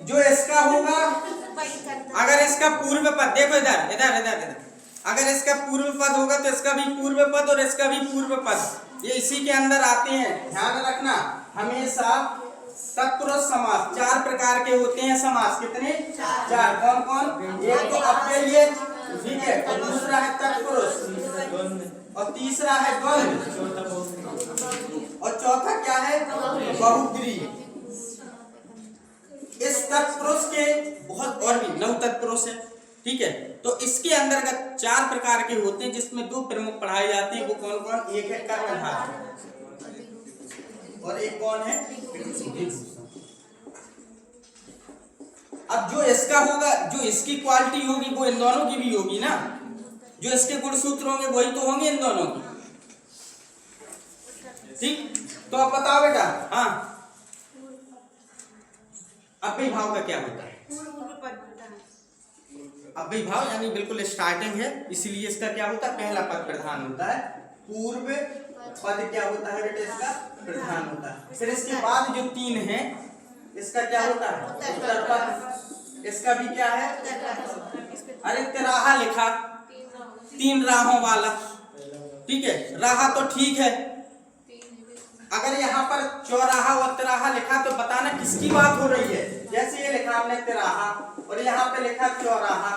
जो इसका होगा, अगर इसका पूर्व पद, देखो इधर इधर इधर इधर, अगर इसका पूर्व पद होगा तो इसका भी पूर्व पद और इसका भी पूर्व पद, ये इसी के अंदर आते हैं। ध्यान रखना, हमेशा तत्पुरुष समास 4 प्रकार के होते हैं। समास कितने? 4। कौन कौन? एक तो अव्ययीय, ठीक है, और दूसरा है तत्पुरुष, और तीसरा है द्वंद्व, और चौथा क्या है? बहुब्रीहि। इस तत्पुरुष के बहुत और भी 9 तत्पुरुष है, ठीक है। तो इसके अंतर्गत 4 प्रकार के होते हैं, जिसमें 2 प्रमुख पढ़ाए जाते हैं। वो कौन कौन? एक है कर्मधारय और एक कौन है? अब जो इसका होगा, जो इसकी क्वालिटी होगी वो इन दोनों की भी होगी ना। जो इसके गुणसूत्र होंगे वही तो होंगे इन दोनों की, ठीक। तो अब बताओ बेटा, हाँ, अव्ययी भाव का क्या होता है? अव्ययी भाव यानी बिल्कुल स्टार्टिंग है, इसीलिए इसका क्या होता है? पहला पद प्रधान होता है। पूर्व पद क्या होता है बेटा? इसका प्रधान होता है। फिर इसके बाद जो 3 है, इसका क्या होता है? उत्तर पद। इसका भी क्या है? अरे तिराहा लिखा, 3 राहों वाला, ठीक है। राहा तो ठीक है, अगर यहाँ पर चौराहा और तिराहा लिखा तो बताना किसकी बात हो रही है। जैसे ये लिखा हमने तिराहा और यहाँ पे लिखा चौराहा,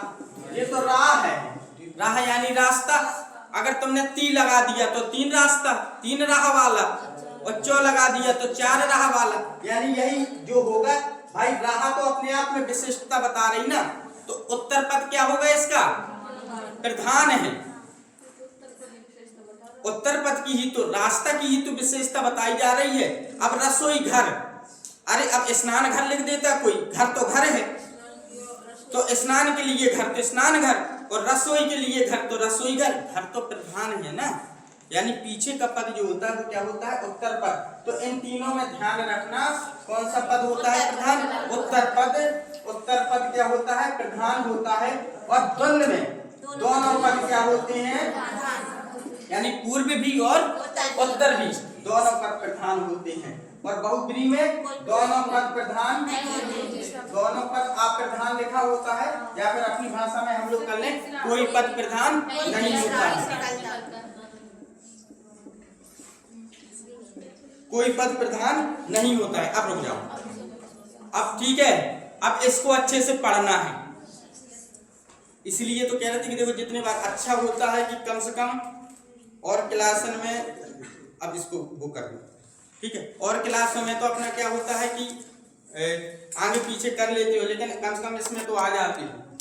ये तो राह है। राह यानी रास्ता। अगर तुमने ती लगा दिया तो 3 रास्ता, 3 राह वाला, और चौ लगा दिया तो 4 राह वाला। यानी यही जो होगा भाई, राह तो अपने आप में विशिष्टता बता रही ना। तो उत्तर पद क्या होगा? इसका प्रधान है। उत्तर पद की ही तो, रास्ता की ही तो विशेषता बताई जा रही है। अब रसोई घर, अरे अब स्नान घर लिख देता कोई, घर तो घर है, तो स्नान के लिए घर तो स्नान घर, और रसोई के लिए घर तो रसोई घर। घर तो प्रधान है ना, यानी पीछे का पद जो होता है वो क्या होता है? उत्तर पद। तो इन तीनों में ध्यान रखना, कौन सा पद होता है प्रधान? उत्तर पद। उत्तर पद क्या होता है? प्रधान होता है। और द्वंद्व में दोनों पद क्या होते हैं? यानी पूर्व भी और उत्तर भी दोनों पद प्रधान होते हैं। और बहुब्री में दोनों पद प्रधान, दोनों पद अप्रधान लिखा होता है, या फिर अपनी भाषा में हम लोग कर लें कोई पद प्रधान नहीं होता है, कोई पद प्रधान नहीं होता है। अब रुक जाओ, अब ठीक है, अब इसको अच्छे से पढ़ना है। इसलिए तो कह रहे थे कि देखो जितने बार अच्छा होता है कि कम से कम और क्लास में, अब इसको वो कर लो, ठीक है। और क्लास में तो अपना क्या होता है कि आगे पीछे कर लेते हो, लेकिन कम से कम इसमें तो आ जाते हो।